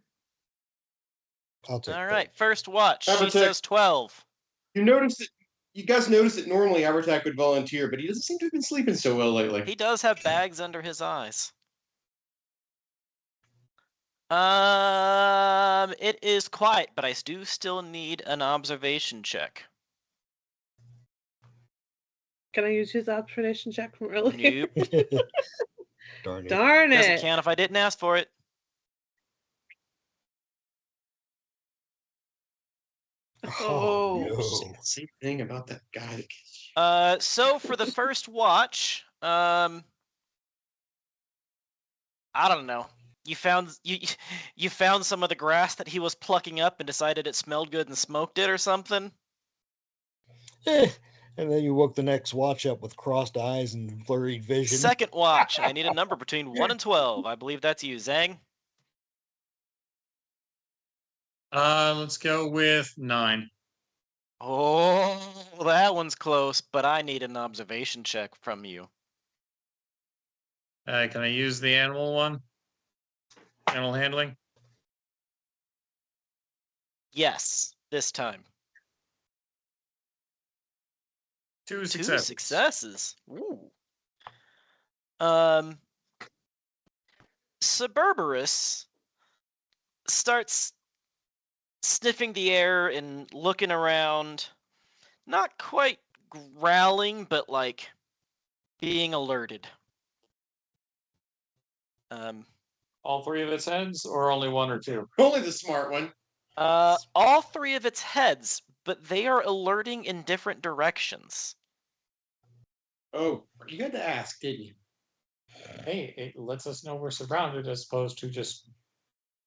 I'll take All that. right, first watch. She Abertech. says 12. You guys noticed that normally Abertech would volunteer, but he doesn't seem to have been sleeping so well lately. He does have bags under his eyes. It is quiet, but I do still need an observation check. Can I use his observation check from earlier? Nope. Darn it. Darn Doesn't it. count if I didn't ask for it. Oh, Oh. no. Say the same thing about that guy that kissed you. So for the first watch, I don't know. You found some of the grass that he was plucking up and decided it smelled good and smoked it or something. And then you woke the next watch up with crossed eyes and blurred vision. Second watch, I need a number between 1 and 12. I believe that's you, Zhang. Let's go with 9. Oh, that one's close, but I need an observation check from you. Can I use the animal one? Animal handling? Yes, this time. 2 2 successes. successes. Ooh. Suburbarus starts sniffing the air and looking around, not quite growling, but like being alerted. All 3 of its heads, or only 1 or 2? Only the smart one. All 3 of its heads, but they are alerting in different directions. Oh, you had to ask, didn't you? Hey, it lets us know we're surrounded as opposed to just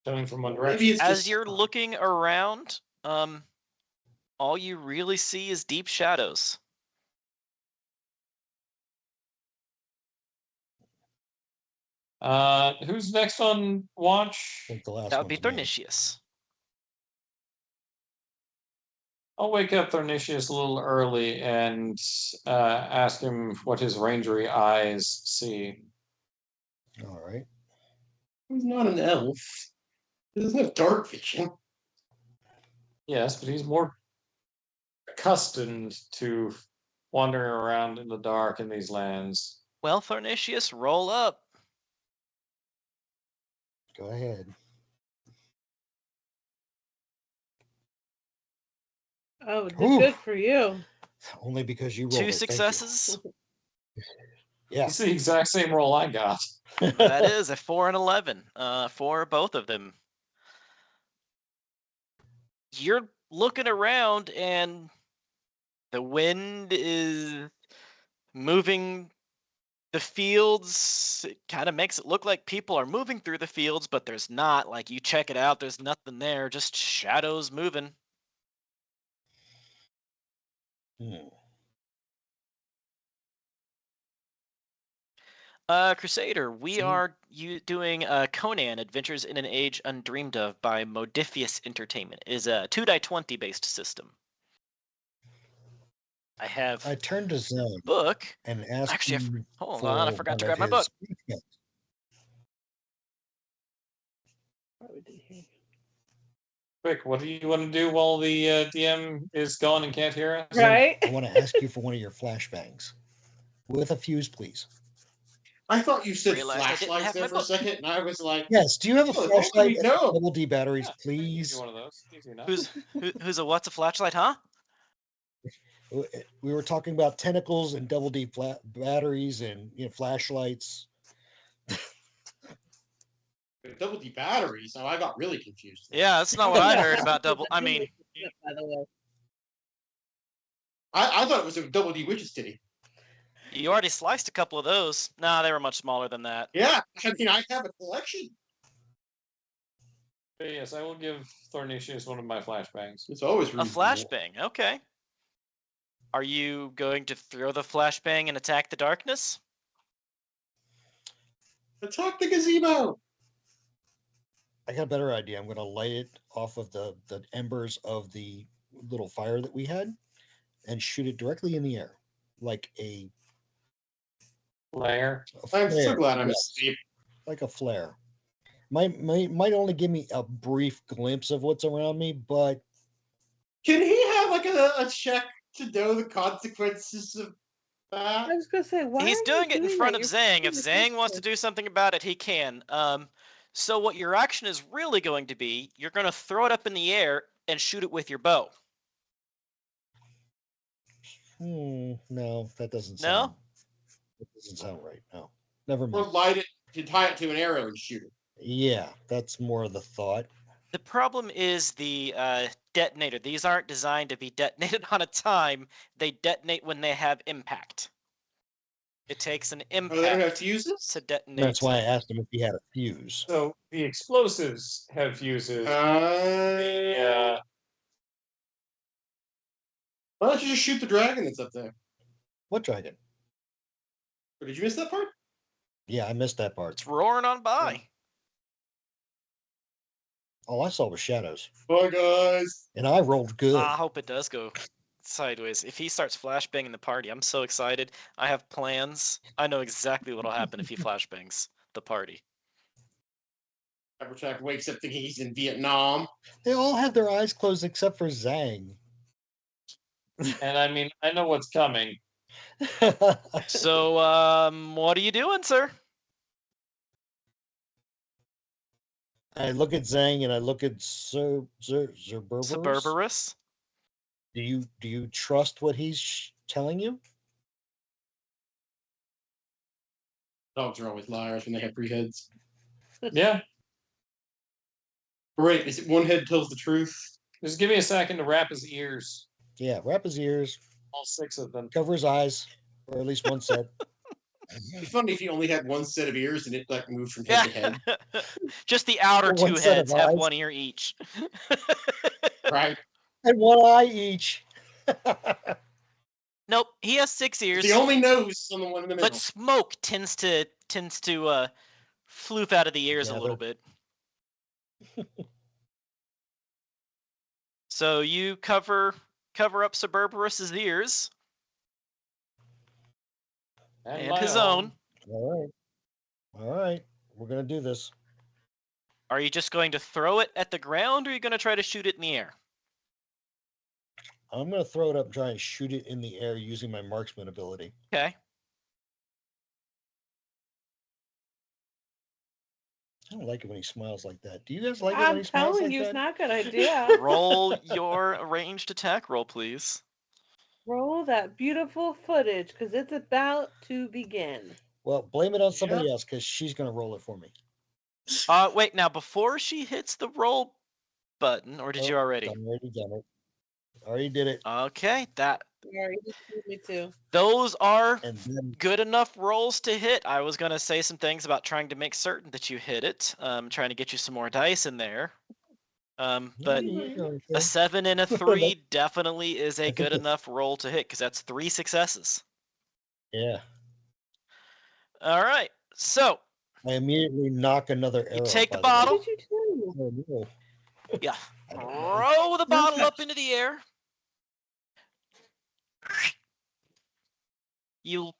coming from one Well, maybe direction. it's As just you're looking around, all you really see is deep shadows. Who's next on watch? I think the last That would be one's me. Thornicius. I'll wake up Thornicius a little early and ask him what his rangery eyes see. All right. he's not an elf. He doesn't have dark vision. Yes, but he's more accustomed to wandering around in the dark in these lands. Well, Thornicius, roll up. Go ahead. Oh, did Ooh. good for you. Only because you rolled 2 it. Thank you. successes. Yeah. It's the exact same roll I got. That is a 4 and 11 for both of them. You're looking around, and the wind is moving the fields. It kind of makes it look like people are moving through the fields, but there's not. Like, you check it out, there's nothing there, just shadows moving. Hmm. Crusader, we See? are doing Conan Adventures in an Age Undreamed of by Modifius Entertainment. It is a 2 die 20 based system. I have I turned to Zone book. and asked Actually, him hold for on, I forgot to one grab my of book. his speech. Probably didn't hear you. Quick, what do you want to do while the DM is gone and can't hear us? Right? I want to ask you for one of your flashbangs with a fuse, please. I thought you said Realized I didn't flashlights have there my for a book. second, and I was like, Yes. Do you have a oh, if only flashlight we and know. double D batteries, Yeah, I can give please? you one of those. Easy enough. Who's a what's a flashlight, huh? We were talking about tentacles and double D batteries and flashlights. Double D batteries. So I got really confused. Yeah, that's not what I heard about double. I mean, By the way. I thought it was a double D witch's titty. you already sliced a couple of those. Nah, they were much smaller than that. Yeah, I mean, I have a collection. But yes, I will give Thornicius one of my flashbangs. It's always A reasonable. flashbang, okay. Are you going to throw the flashbang and attack the darkness? Attack the gazebo. I got a better idea. I'm going to light it off of the embers of the little fire that we had and shoot it directly in the air, like a Flare. I'm so flare. glad I'm Yes, asleep. like a flare. Might only give me a brief glimpse of what's around me, but Can he have like a check to know the consequences of that? I was gonna say, why He's are doing you it in front of that? Zhang. You're If putting Zhang wants to do something about it, he can. So what your action is really going to be, you're going to throw it up in the air and shoot it with your bow. no, that doesn't No? sound. That doesn't sound right. No, never Or mind. light it to tie it to an arrow and shoot it. Yeah, that's more of the thought. The problem is the detonator. These aren't designed to be detonated on a time. They detonate when they have impact. It takes an Oh, they don't have impact fuses? to detonate. That's why I asked him if he had a fuse. So the explosives have fuses. Why don't you just shoot the dragon that's up there? What dragon? Or did you miss that part? Yeah, I missed that part. It's roaring on by. All I saw was shadows, Bye, guys. and I rolled good. I hope it does go sideways. If he starts flashbanging the party, I'm so excited. I have plans. I know exactly what'll happen if he flashbangs the party. Cybertruck wakes up thinking he's in Vietnam. They all have their eyes closed except for Zhang. And I mean, I know what's coming. So, what are you doing, sir? I look at Zhang and I look at Zerberberus. Suburbarus? Do you trust what he's telling you? Dogs are always liars when they have 3 heads. Yeah. Right, is it one head tells the truth? Just give me a second to wrap his ears. Yeah, wrap his ears, All 6 of them. cover his eyes, or at least one set. It'd be funny if you only had one set of ears and it like moved from Yeah. head to head. Just the outer One two set of heads have eyes. one ear each. Right? And one eye each. Nope, he has 6 ears. The only nose on the one in the middle. But smoke tends to floof out of the ears a Yeah, little bit. So you cover up Suburbarus's ears and my his own. All right. All right. We're going to do this. Are you just going to throw it at the ground, or are you going to try to shoot it in the air? I'm going to throw it up and try and shoot it in the air using my marksman ability. Okay. I don't like it when he smiles like that. Do you guys like it when I'm he smiles telling like you, that? it's not a good idea. Roll your ranged attack roll, please. Roll that beautiful footage because it's about to begin. Well, blame it on somebody else because she's going to roll it for me. Wait, now before she hits the roll button, or did you already? Done it. Already did it. Okay, that Sorry, me too. those are And then good enough rolls to hit. I was going to say some things about trying to make certain that you hit it, trying to get you some more dice in there. But a 7 and a 3 definitely is a good enough roll to hit because that's 3 successes. Yeah. All right, so I immediately knock another arrow. you take the by way. bottle. What did you do? Oh, no. Yeah, I don't know. throw the bottle up into the air. You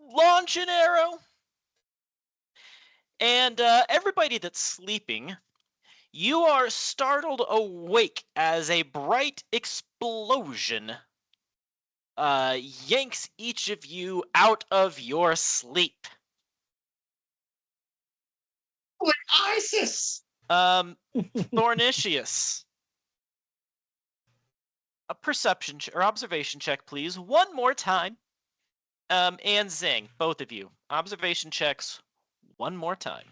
launch an arrow, and everybody that's sleeping, you are startled awake as a bright explosion yanks each of you out of your sleep. Like ISIS! Thornicius, a perception or observation check, please, one more time. And Zing, both of you, observation checks one more time.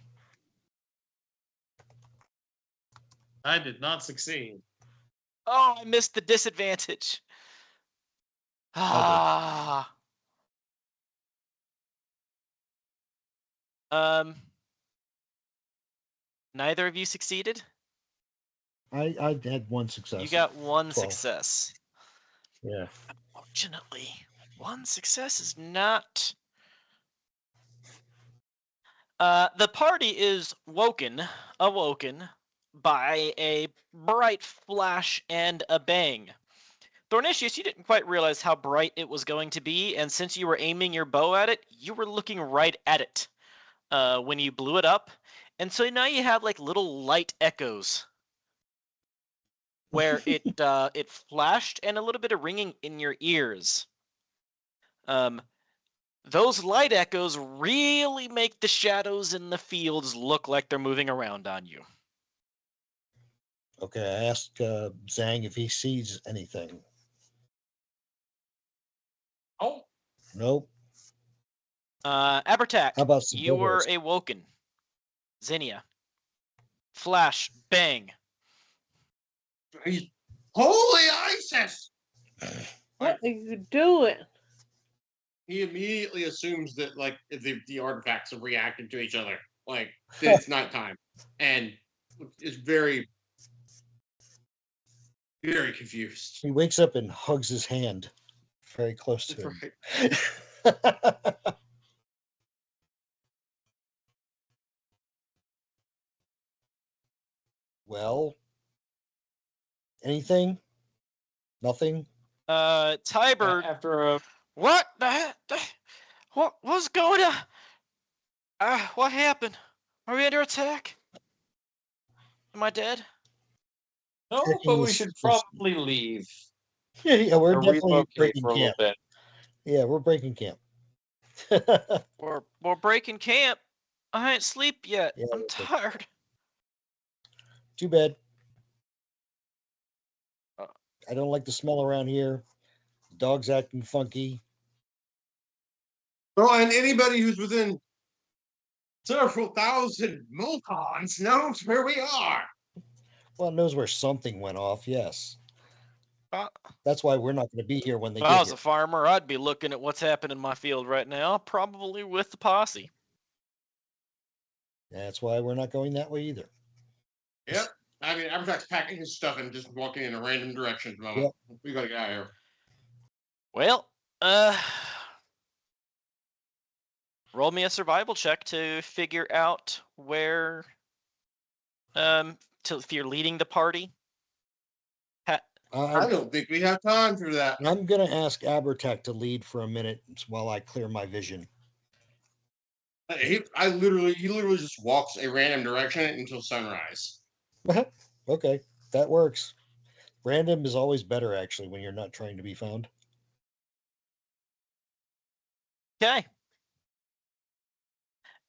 I did not succeed. Oh, I missed the disadvantage. Ah. Neither of you succeeded? I had one success. You got one 12. success. Yeah. Unfortunately, one success is not. The party is awoken by a bright flash and a bang. Thornicius, you didn't quite realize how bright it was going to be, and since you were aiming your bow at it, you were looking right at it when you blew it up. And so now you have like little light echoes where it flashed and a little bit of ringing in your ears. Those light echoes really make the shadows in the fields look like they're moving around on you. Okay, I asked Zhang if he sees anything. Oh, Nope. Abertak, How about you were Suburbarus? awoken. Zinnia. Flash, bang. Holy ISIS! What are you doing? He immediately assumes that like the artifacts have reacted to each other. Like that it's nighttime. And is very, very confused. He wakes up and hugs his hand very close to him. Right. Well, anything? Nothing? Tybert, after a what the heck? What's going on? What happened? Are we under attack? Am I dead? no, but we should probably leave. Yeah, we're Or definitely relocate breaking for a little camp. bit. Yeah, we're breaking camp. We're breaking camp. I ain't sleep yet. Yeah, I'm we're breaking- tired. Too bad. Uh. I don't like the smell around here. Dog's acting funky. Well, and anybody who's within several thousand Mulcons knows where we are. Well, it knows where something went off, yes. That's why we're not going to be here when they If I get was here. a farmer, I'd be looking at what's happening in my field right now, probably with the posse. That's why we're not going that way either. Yep. I mean, Abertac's packing his stuff and just walking in a random direction at the moment. We gotta get out of here. Well, roll me a survival check to figure out where, if you're leading the party. I don't think we have time for that. I'm going to ask Abertac to lead for a minute while I clear my vision. He literally just walks a random direction until sunrise. Okay, that works. Random is always better, actually, when you're not trying to be found. Okay.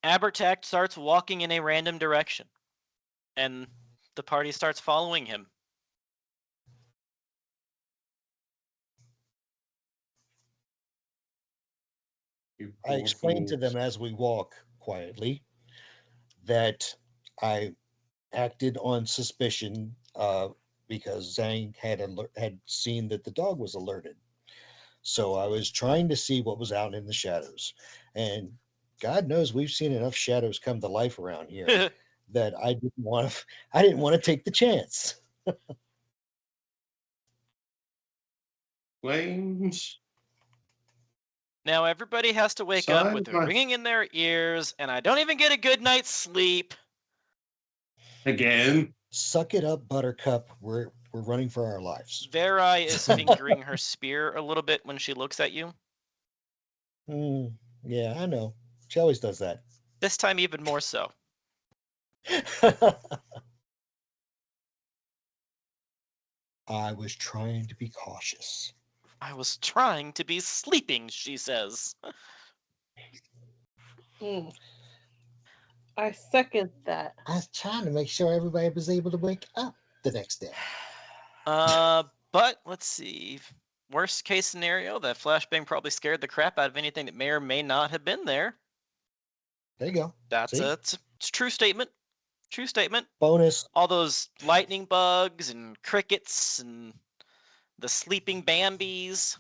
Abertac starts walking in a random direction, and the party starts following him. I explained to them as we walk quietly that I acted on suspicion because Zhang had seen that the dog was alerted. So I was trying to see what was out in the shadows. And God knows we've seen enough shadows come to life around here that I didn't want to take the chance. Flames. Now everybody has to wake up with a ringing in their ears, and I don't even get a good night's sleep. Again. Suck it up, Buttercup. We're running for our lives. Verai is fingering her spear a little bit when she looks at you. Yeah, I know. She always does that. This time even more so. I was trying to be cautious. I was trying to be sleeping, she says. I second that. I was trying to make sure everybody was able to wake up the next day. But let's see. Worst case scenario, that flashbang probably scared the crap out of anything that may or may not have been there. There you go. It's a true statement. True statement. Bonus. All those lightning bugs and crickets and the sleeping Bambis.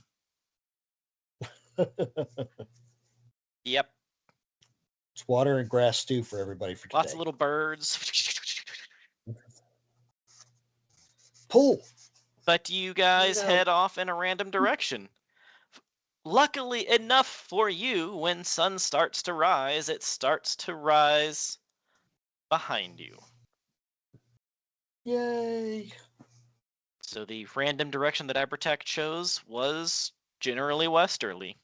Yep. It's water and grass stew for everybody for today. Lots of little birds. Pull. But you guys head off in a random direction. Luckily enough for you, when sun starts to rise, it starts to rise behind you. Yay. So the random direction that Abertac chose was generally westerly.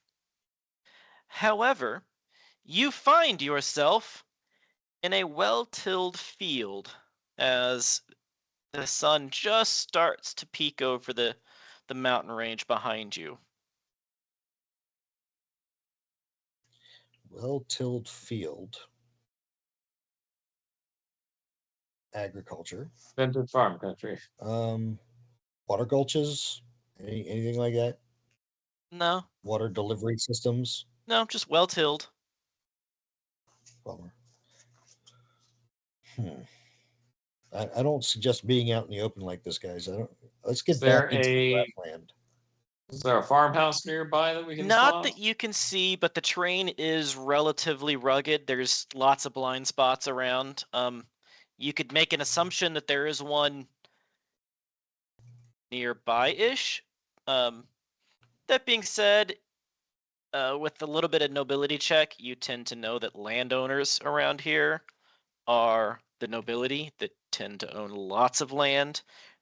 However, you find yourself in a well-tilled field as the sun just starts to peek over the mountain range behind you. Well-tilled field. Agriculture. Invented farm country. Water gulches. Anything like that? No. Water delivery systems. No, just well-tilled. Bummer. I don't suggest being out in the open like this, guys. Let's get back into the land. Is there a farmhouse nearby that we can Not stop? that you can see, but the terrain is relatively rugged. There's lots of blind spots around. You could make an assumption that there is one nearby-ish. That being said, with a little bit of nobility check, you tend to know that landowners around here are the nobility that tend to own lots of land.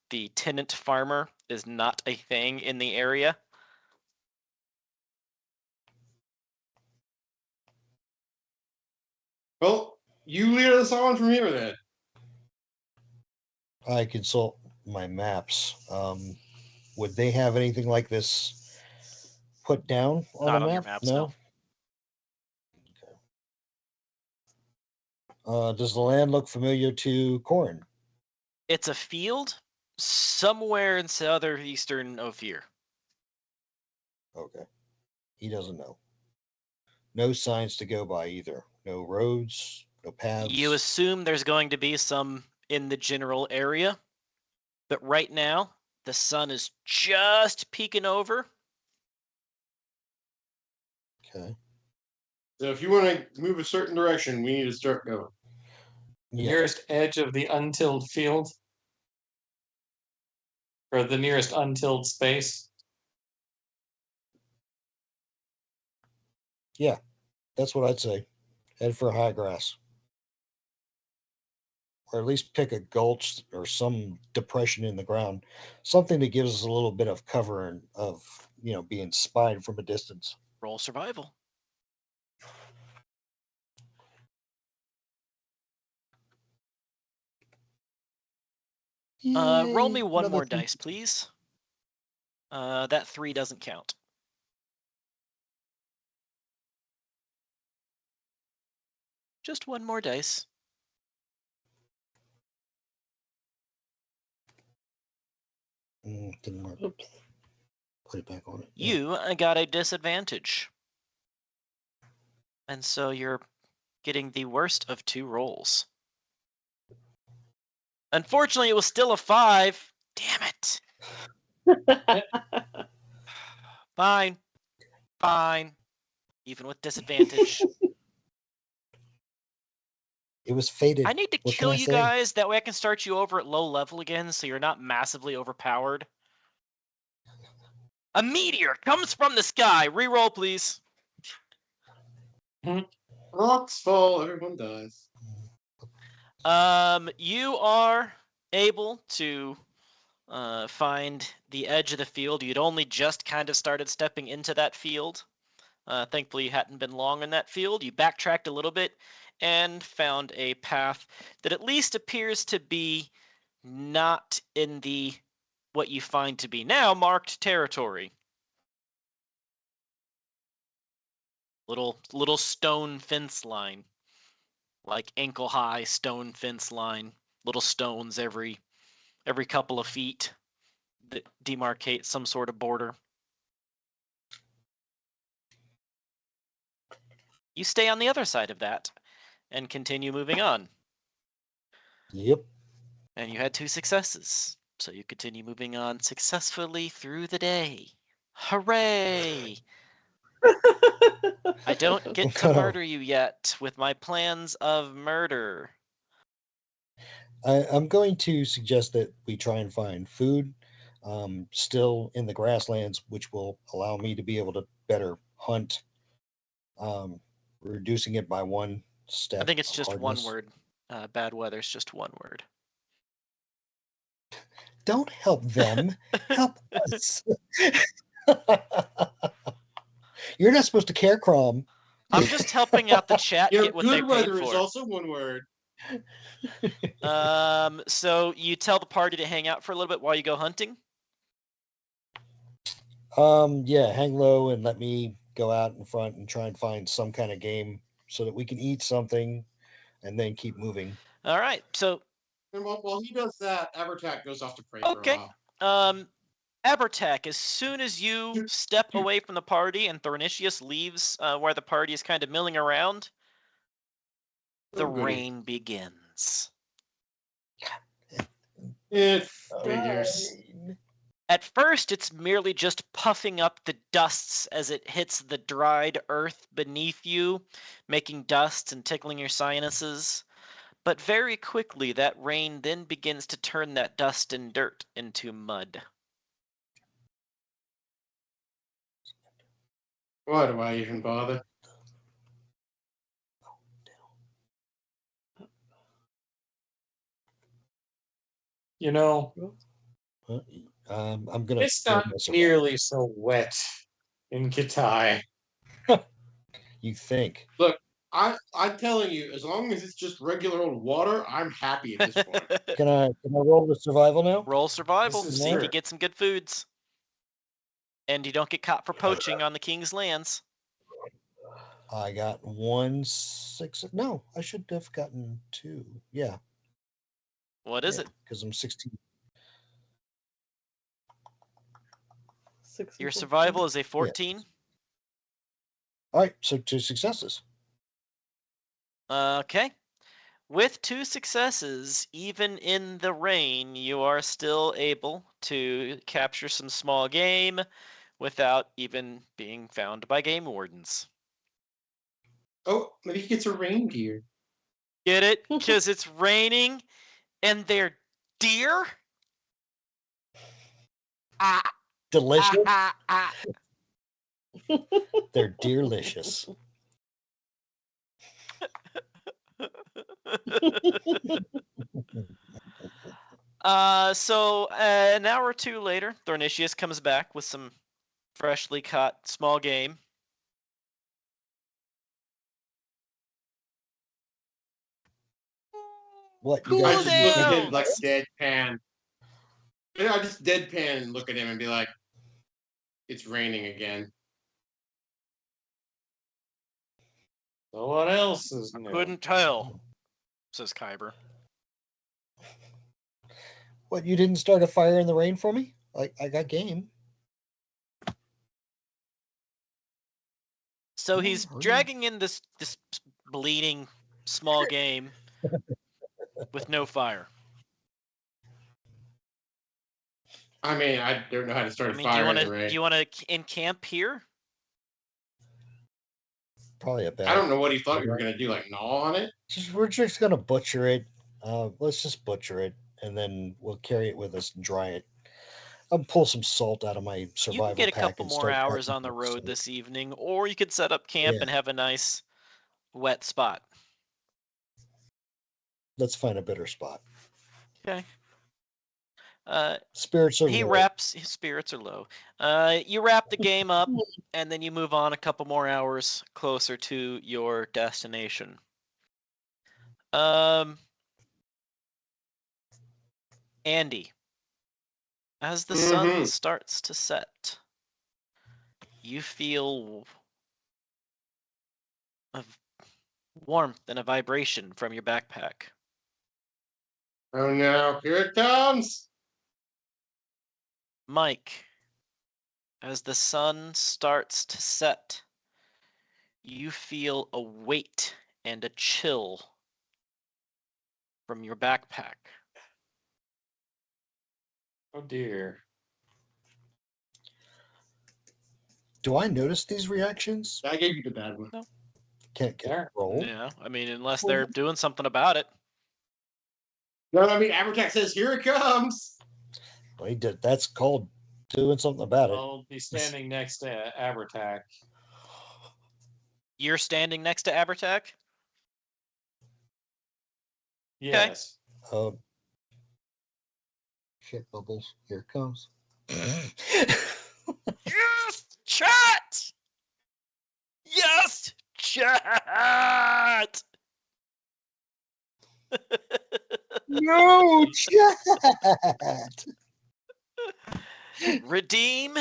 The tenant farmer is not a thing in the area. Well, you lead us on from here then. I consult my maps. Would they have anything like this put down on Not the on your map? maps, no. Okay. Does the land look familiar to Corin? It's a field somewhere in southeastern Ophir. Okay. He doesn't know. No signs to go by either. No roads, no paths. You assume there's going to be some in the general area, but right now The sun is just peeking over. Okay. So if you want to move a certain direction, we need to start going. Yeah. Nearest edge of the untilled field? Or the nearest untilled space? Yeah. That's what I'd say. Head for high grass. Or at least pick a gulch or some depression in the ground. Something that gives us a little bit of cover and of, being spied from a distance. Roll survival. Roll me Yay, one another more three. dice, please. That 3 doesn't count. Just one more dice. Didn't work. Oops. Put it back on it. Yeah. You got a disadvantage. And so you're getting the worst of 2 rolls. Unfortunately, it was still a 5. Damn it. Fine. Fine. Even with disadvantage. It was fated. I need to What can kill I you say? guys. That way I can start you over at low level again so you're not massively overpowered. A meteor comes from the sky. Reroll, please. Rocks fall, everyone dies. You are able to find the edge of the field. You'd only just kind of started stepping into that field. Thankfully, you hadn't been long in that field. You backtracked a little bit and found a path that at least appears to be not in the what you find to be now marked territory. Little stone fence line, like ankle high stone fence line. Little stones every couple of feet that demarcate some sort of border. You stay on the other side of that and continue moving on. Yep. And you had 2 successes. So you continue moving on successfully through the day. Hooray! I don't get to murder you yet with my plans of murder. I'm going to suggest that we try and find food still in the grasslands, which will allow me to be able to better hunt, reducing it by 1 step. I think it's of just hardness. 1 word. Bad weather's just 1 word. Don't help them. Help us. You're not supposed to care, Crom. I'm just helping out the chat You know, get what they good paid weather is for. also 1 word. So you tell the party to hang out for a little bit while you go hunting? Yeah, hang low and let me go out in front and try and find some kind of game so that we can eat something and then keep moving. All right. So And while he does that, Evertack goes off to pray for a okay. while. Abertac, as soon as you step away from the party and Thornicius leaves where the party is kind of milling around, the goody. rain begins. It figures. At first, it's merely just puffing up the dusts as it hits the dried earth beneath you, making dust and tickling your sinuses. But very quickly, that rain then begins to turn that dust and dirt into mud. Why do I even bother? You know, I'm gonna. it's not nearly so wet in Kitai. You think? Look, I'm telling you, as long as it's just regular old water, I'm happy at this point. Can I roll the survival now? Roll survival. This is See if you true. get some good foods. And you don't get caught for poaching on the king's lands. I got 1 6. No, I should have gotten 2. Yeah. What is it? Because I'm 16. 6 Your and 14. survival is a 14? All right, so 2 successes. Okay. With 2 successes, even in the rain, you are still able to capture some small game without even being found by game wardens. Oh, maybe he gets a reindeer. Get it? Because it's raining and they're deer? Ah, Delicious. ah, ah. They're delicious. So an hour or two later, Thornicius comes back with some freshly caught small game. What you Cool I guys? just look at him down. like deadpan. I just deadpan and look at him and be like, "It's raining again." So what else is new? Couldn't tell, says Kyber. What, you didn't start a fire in the rain for me? I got game. So Come on, he's hurry up. dragging in this bleeding small game with no fire. I mean, I don't know how to start I a mean, do you fire want in the to rain. encamp here? Probably a bad. I don't know what he thought we were gonna do, like gnaw on it. We're just gonna butcher it. Let's just butcher it, and then we'll carry it with us and dry it. I'll pull some salt out of my survival You can get a pack couple and more start hours packing on the up road salt. this evening, or you could set up camp Yeah. and have a nice wet spot. Let's find a better spot. Okay. Spirits are He low. wraps. His spirits are low. You wrap the game up, and then you move on a couple more hours closer to your destination. Andy, as the sun Mhm. starts to set, you feel a warmth and a vibration from your backpack. Oh no, here it comes! Mike, as the sun starts to set, you feel a weight and a chill from your backpack. Oh dear. Do I notice these reactions? I gave you the bad one. Can't get There. a roll. Yeah, I mean, unless they're doing something about it. No, I mean, Abertac says, "Here it comes." Well, he did. That's called doing something about it. I'll be standing next to Abertac. You're standing next to Abertac? Yes. Shit bubbles. Here it comes. Yes, chat! Yes, chat! No chat. Redeem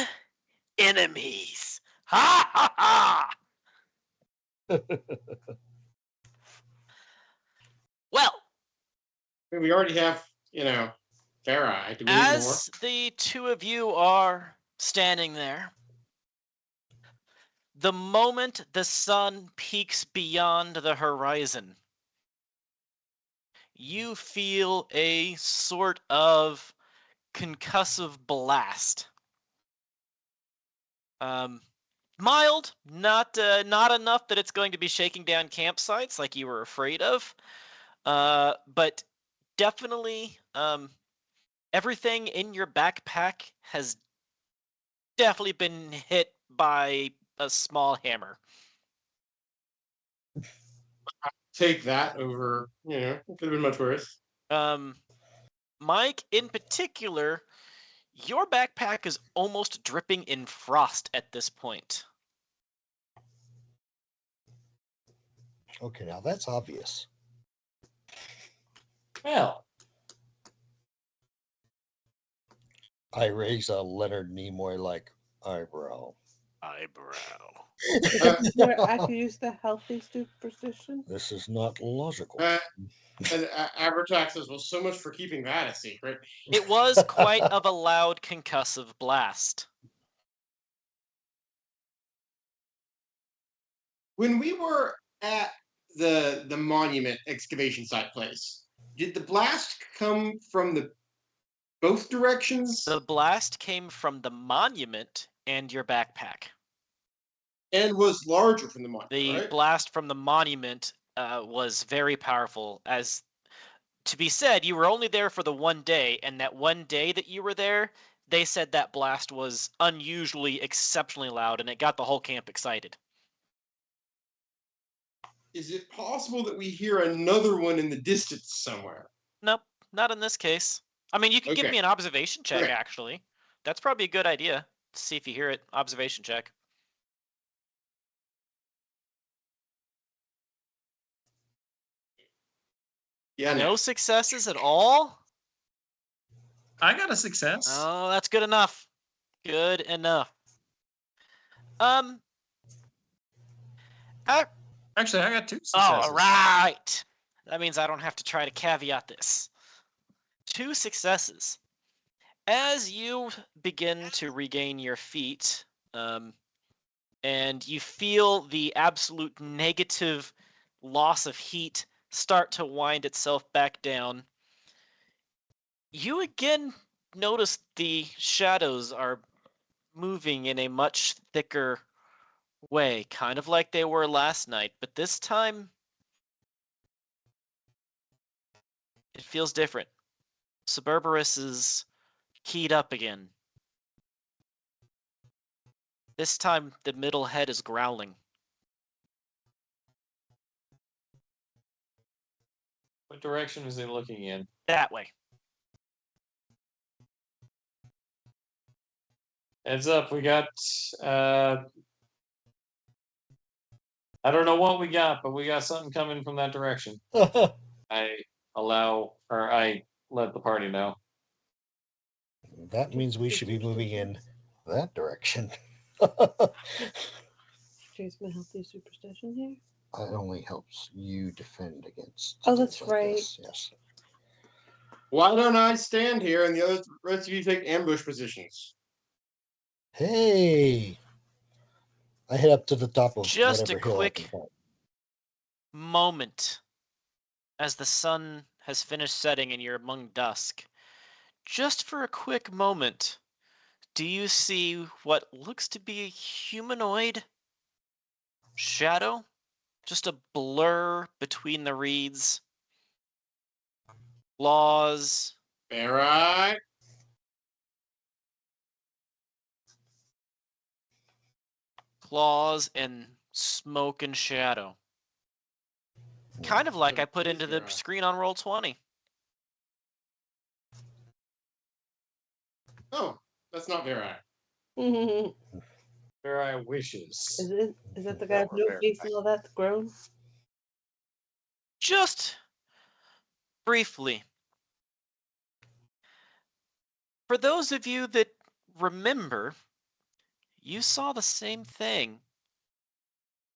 enemies. Ha ha ha! Well, We already have, Farai. Do we need more? as the two of you are standing there, the moment the sun peaks beyond the horizon, you feel a sort of concussive blast. Mild, not enough that it's going to be shaking down campsites like you were afraid of, but definitely everything in your backpack has definitely been hit by a small hammer. Take that over, it could have been much worse. Mike, in particular, your backpack is almost dripping in frost at this point. Okay, now that's obvious. Well, I raise a Leonard Nimoy like eyebrow. Where I could use the healthy superstition. This is not logical. And Abertac says, "Well, so much for keeping that a secret." It was quite of a loud concussive blast. When we were at the monument excavation site place, did the blast come from the both directions The blast came from the monument and your backpack. and was larger from the monument, The right? blast from the monument was very powerful. As to be said, you were only there for the one day, and that one day that you were there, they said that blast was unusually exceptionally loud, and it got the whole camp excited. Is it possible that we hear another one in the distance somewhere? Nope, not in this case. I mean, you can give Okay. me an observation check, Okay. actually. That's probably a good idea. See if you hear it. Observation check. Yeah, No successes at all? I got a success. Oh, that's good enough. Good enough. Um. Actually, I got 2 successes. All right. That means I don't have to try to caveat this. 2 successes. As you begin to regain your feet, and you feel the absolute negative loss of heat start to wind itself back down, you again notice the shadows are moving in a much thicker way, kind of like they were last night, but this time it feels different. Suberberus is keyed up again. This time the middle head is growling. What direction is he looking in? That way. Heads up, we got I don't know what we got, but we got something coming from that direction. I let the party know. That means we should be moving in that direction. She's my healthy superstition here. It only helps you defend against. Oh, that's things like right. this, yes. Why don't I stand here and the rest of you take ambush positions? Hey, I head up to the top of Just a whatever hill I quick can find. moment as the sun has finished setting and you're among dusk. Just for a quick moment, do you see what looks to be a humanoid shadow? Just a blur between the reeds. Claws. Alright. Claws and smoke and shadow. Kind of like I put into the screen on Roll20. Oh, that's not very right. Is Where I wishes. it the guy with no face and all that's grown? Just briefly. For those of you that remember, you saw the same thing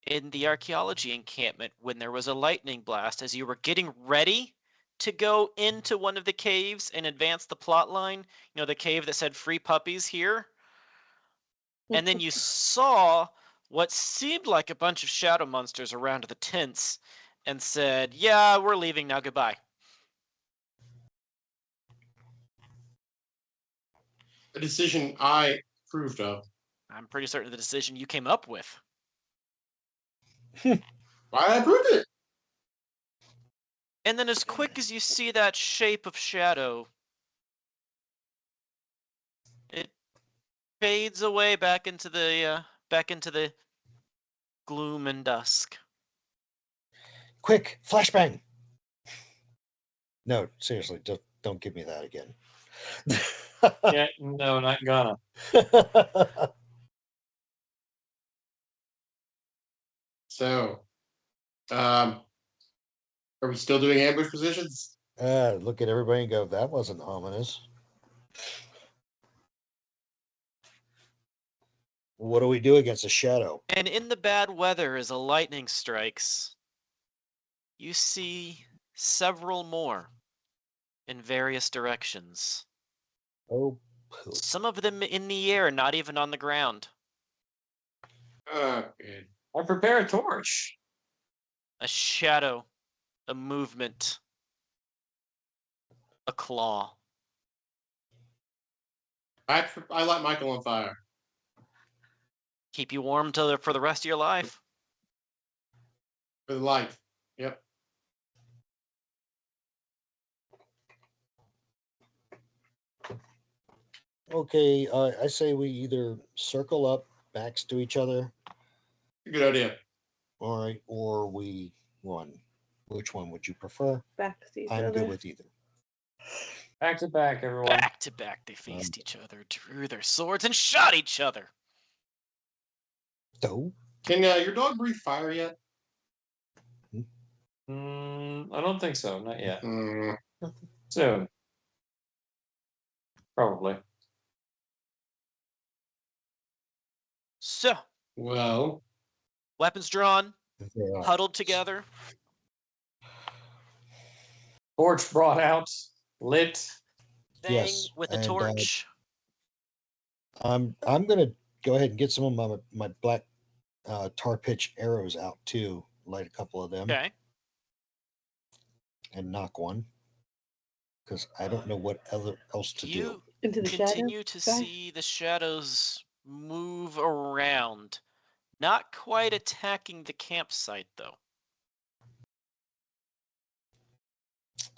in the archaeology encampment when there was a lightning blast as you were getting ready to go into one of the caves and advance the plot line. You know, the cave that said free puppies here. And then you saw what seemed like a bunch of shadow monsters around the tents and said, yeah, we're leaving now, goodbye. A decision I approved of. I'm pretty certain the decision you came up with. Why I approved it. And then as quick as you see that shape of shadow, it fades away back into the gloom and dusk. Quick, flashbang! No, seriously, don't give me that again. Yeah, no, not gonna. So, are we still doing ambush positions? Look at everybody and go, that wasn't ominous. What do we do against a shadow? And in the bad weather as a lightning strikes, you see several more in various directions. Oh, poop. Some of them in the air, not even on the ground. Good. I prepare a torch. A shadow, a movement, a claw. I light Michael on fire. Keep you warm for the rest of your life. For the light. Yep. Okay, I say we either circle up, backs to each other, Good idea. all right, or we run. Which one would you prefer? Back to each I'm other. good with either. Back to back, everyone. Back to back, they faced each other, drew their swords, and shot each other. So, Can your dog breathe fire yet? I don't think so. Not yet. Mm. Soon. Probably. So, Well, weapons drawn, yeah. huddled together. Torch brought out, lit. Thing Yes, with a and, torch. I'm gonna go ahead and get some of my black tar pitch arrows out too. Light a couple of them Okay. and knock one because I don't know what else to do. You Into the continue shadow. to see the shadows move around, not quite attacking the campsite though.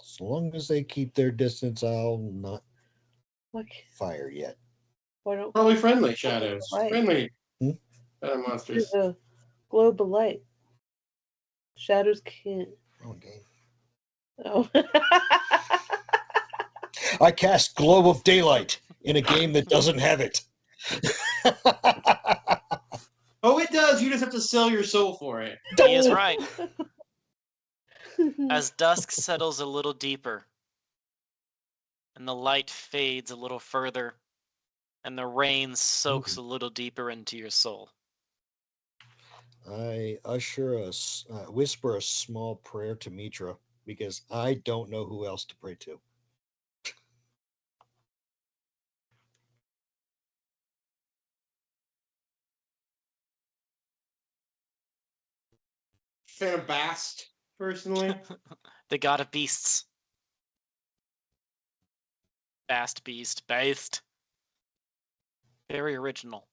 As long as they keep their distance, I'll not Look, fire yet. why don't probably friendly shadows. Right. Friendly Hmm? shadow monsters. there's a globe of light? Shadows can't. Okay. Oh. I cast Globe of Daylight in a game that doesn't have it. Oh, it does. You just have to sell your soul for it. He is right. As dusk settles a little deeper, and the light fades a little further, and the rain soaks a little deeper into your soul. I whisper a small prayer to Mitra because I don't know who else to pray to. Fan of Bast, personally. The god of beasts. Bast beast. Based. Very original.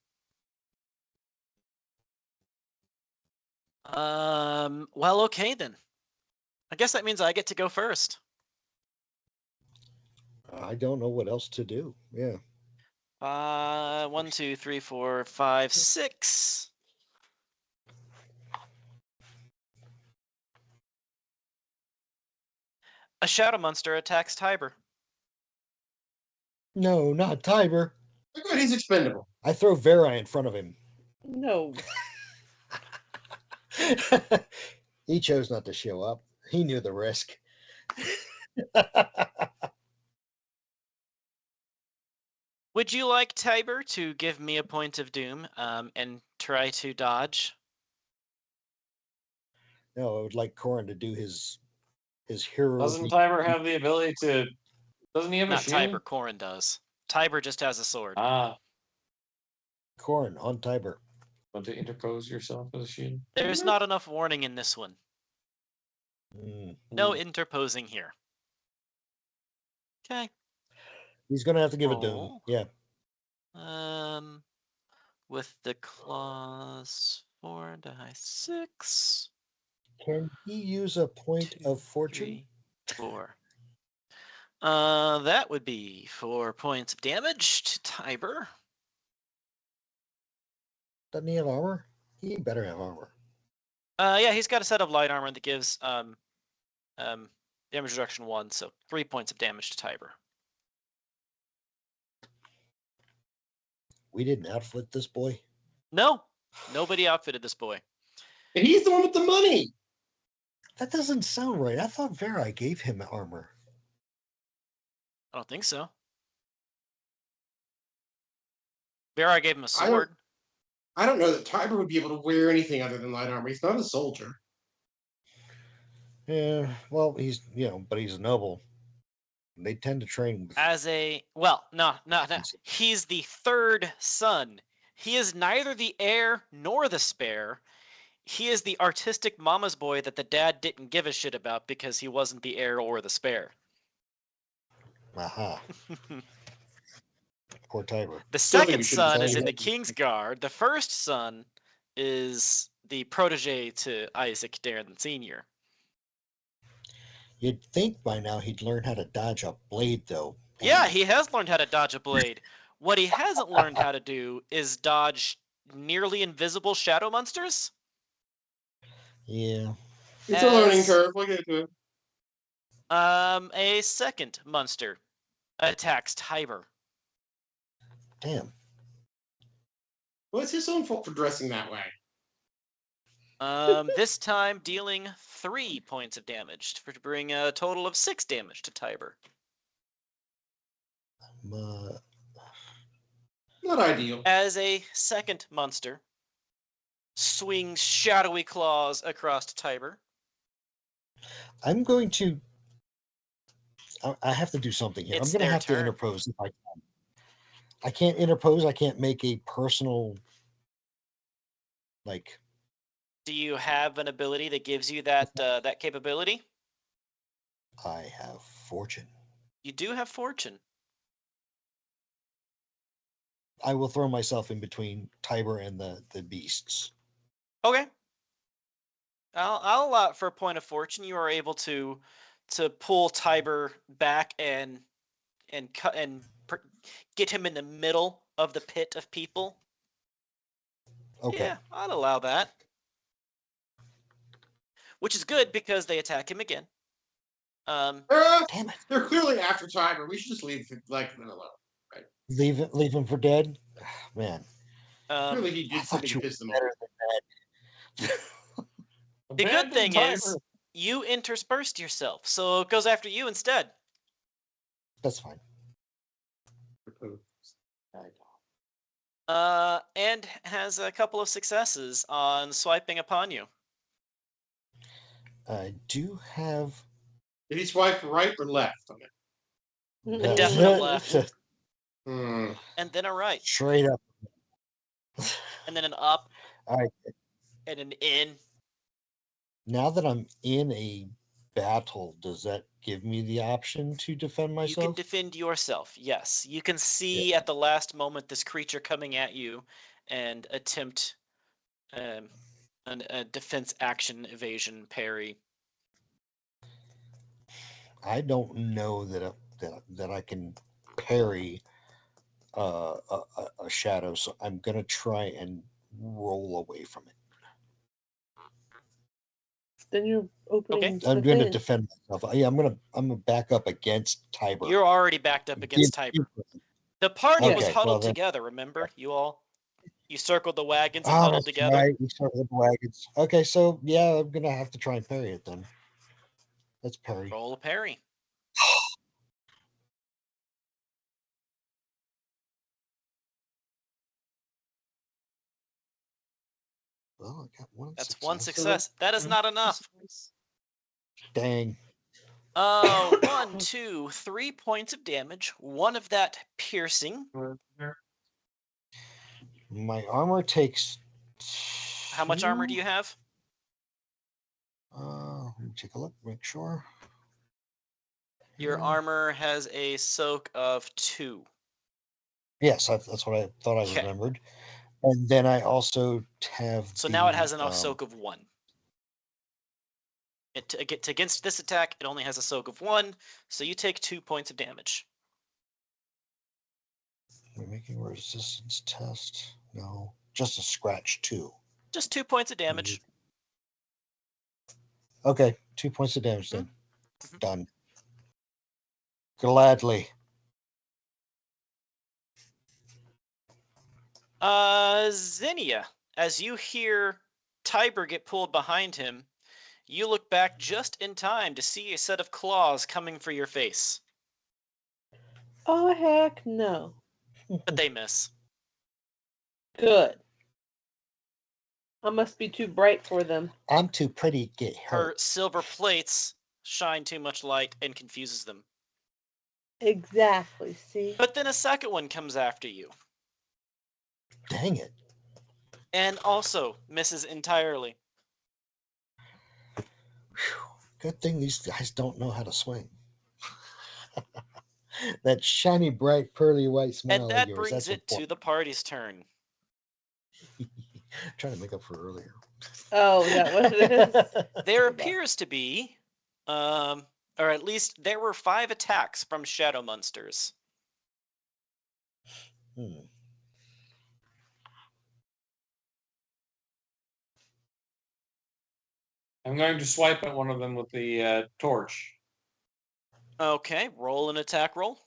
Well, okay then. I guess that means I get to go first. I don't know what else to do. Yeah. 1, 2, 3, 4, 5, 6. A shadow monster attacks Tiber. No, not Tiber. Good, he's expendable. I throw Vera in front of him. No. He chose not to show up. He knew the risk. Would you like Tiber to give me a point of doom and try to dodge? No, I would like Corin to do his hero. Doesn't Tiber have the ability to? Doesn't he have Not a shield? Tiber, Corin does. Tiber just has a sword. Corin on Tiber. Want to interpose yourself with a shield? There's not enough warning in this one. No interposing here. Okay. He's gonna have to give a doom. Roll. Yeah. With the claws, 4d6. Can he use a point 2, of fortune? 3, 4. That would be 4 points of damage to Tiber. Doesn't he have armor? He better have armor. Yeah, he's got a set of light armor that gives damage reduction 1, so 3 points of damage to Tiber. We didn't outfit this boy. No, nobody outfitted this boy. And he's the one with the money. That doesn't sound right. I thought Vera gave him armor. I don't think so. Vera gave him a sword. I don't know that Tiber would be able to wear anything other than light armor. He's not a soldier. Yeah, well, he's but he's a noble. They tend to train with No. He's the third son. He is neither the heir nor the spare. He is the artistic mama's boy that the dad didn't give a shit about because he wasn't the heir or the spare. Aha. Poor Tiber. The Still think second we should've son said is in that. the King's Guard. The first son is the protege to Isaac Darren Sr. You'd think by now he'd learn how to dodge a blade, though. Yeah, and- he has learned how to dodge a blade. What he hasn't learned how to do is dodge nearly invisible shadow monsters. Yeah. It's a learning As- curve. We'll get to it. A second monster attacks Tiber. Damn. Well, it's his own fault for dressing that way. This time dealing 3 points of damage to bring a total of 6 damage to Tiber. Not ideal. As a second monster swings shadowy claws across Tiber. I'm going to. I have to do something here. It's I'm going to their have to turn. interpose if I can. I can't interpose. I can't make a personal. Like, Do you have an ability that gives you that that capability? I have fortune. You do have fortune. I will throw myself in between Tiber and the beasts. Okay. I'll allow it for a point of fortune. You are able to pull Tiber back and cut and get him in the middle of the pit of people. Okay. Yeah, I'd allow that. Which is good because they attack him again. Damn it. They're clearly after Tiber. We should just leave them alone. Leave him for dead. Man. Clearly, he I did thought something you to were piss them off. better than that. The good Abandon thing Tiber. is you interspersed yourself, so it goes after you instead. That's fine. And has a couple of successes on swiping upon you. I do have. Did he swipe right or left on it? A definite left. Hmm. And then a right. Straight up. And then an up. All right. And an in. Now that I'm in a battle, does that give me the option to defend myself? You can defend yourself, yes. You can see at the last moment this creature coming at you and attempt a defense action, evasion, parry. I don't know that I can parry a shadow, so I'm gonna try and roll away from it. Then you're opening. Okay. I'm going to defense. defend myself. Yeah, I'm gonna back up against Tiber. You're already backed up against Tiber. The party was Okay, huddled well then- together, remember? You circled the wagons and Oh, huddled that's together. right. We start with the wagons. Okay, so yeah, I'm gonna have to try and parry it then. Let's parry. Roll a parry. Well, I got one. That's one success. success. That is not enough. Dang. 1, 2, 3 points of damage. One of that piercing. My armor takes. How much armor do you have? Let me take a look. Make sure. Your Yeah. armor has a soak of 2. Yes, that's what I thought I Okay. remembered. And then I also have. So now it has the, enough soak of 1. Against this attack, it only has a soak of 1, so you take 2 points of damage. We're making a resistance test. No, just a scratch 2. Just 2 points of damage. Okay, 2 points of damage then. Mhm. Done. Gladly. Zinnia, as you hear Tiber get pulled behind him, you look back just in time to see a set of claws coming for your face, Oh heck no! but they miss. Good. I must be too bright for them. I'm too pretty to get Her hurt. silver plates shine too much light and confuses them. Exactly. See. But then a second one comes after you Dang it. and also misses entirely. Good thing these guys don't know how to swing. That shiny, bright, pearly white smile And of that yours. brings That's it to the party's turn. trying to make up for earlier. Oh, is that what it is? There Hold on. appears to be, or at least there were 5 attacks from shadow monsters. Hmm. I'm going to swipe at one of them with the torch. Okay, roll an attack roll.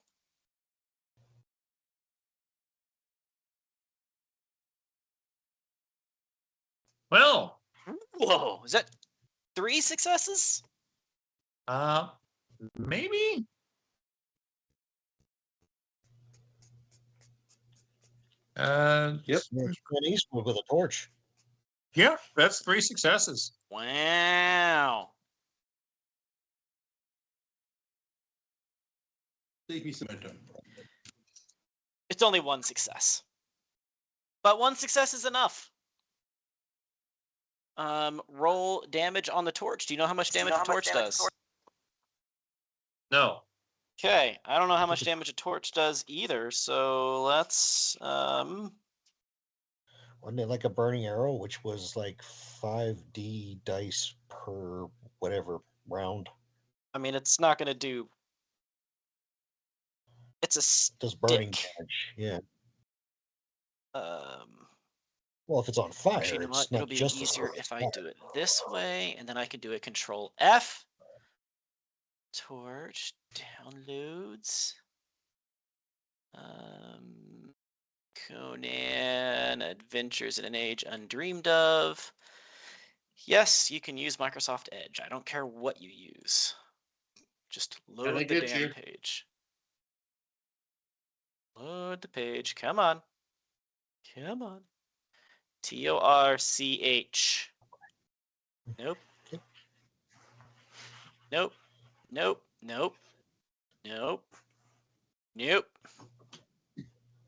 Well, Whoa, is that 3 successes? maybe. Yep. Clint Eastwood with a torch. Yeah, that's 3 successes. Wow. Save me some momentum. It's only 1 success. But 1 success is enough. Roll damage on the torch. Do you know how much damage a torch does? No. Okay, I don't know how much damage a torch does either, so let's Wasn't it like a burning arrow, which was like 5d dice per whatever round? I mean, it's not going to do. It's a Does burning stick. damage? Yeah. Um, Well, if it's on fire, actually, you know what? it's It'll not be just a easier stick, if it's I fire. do it this way, and then I can do a Control F. Torch downloads. Conan Adventures in an Age Undreamed of. Yes, you can use Microsoft Edge. I don't care what you use. Just load I the get damn you. page. Load the page. Come on. Come on. TORCH. Nope. Nope. Nope. Nope. Nope. Nope.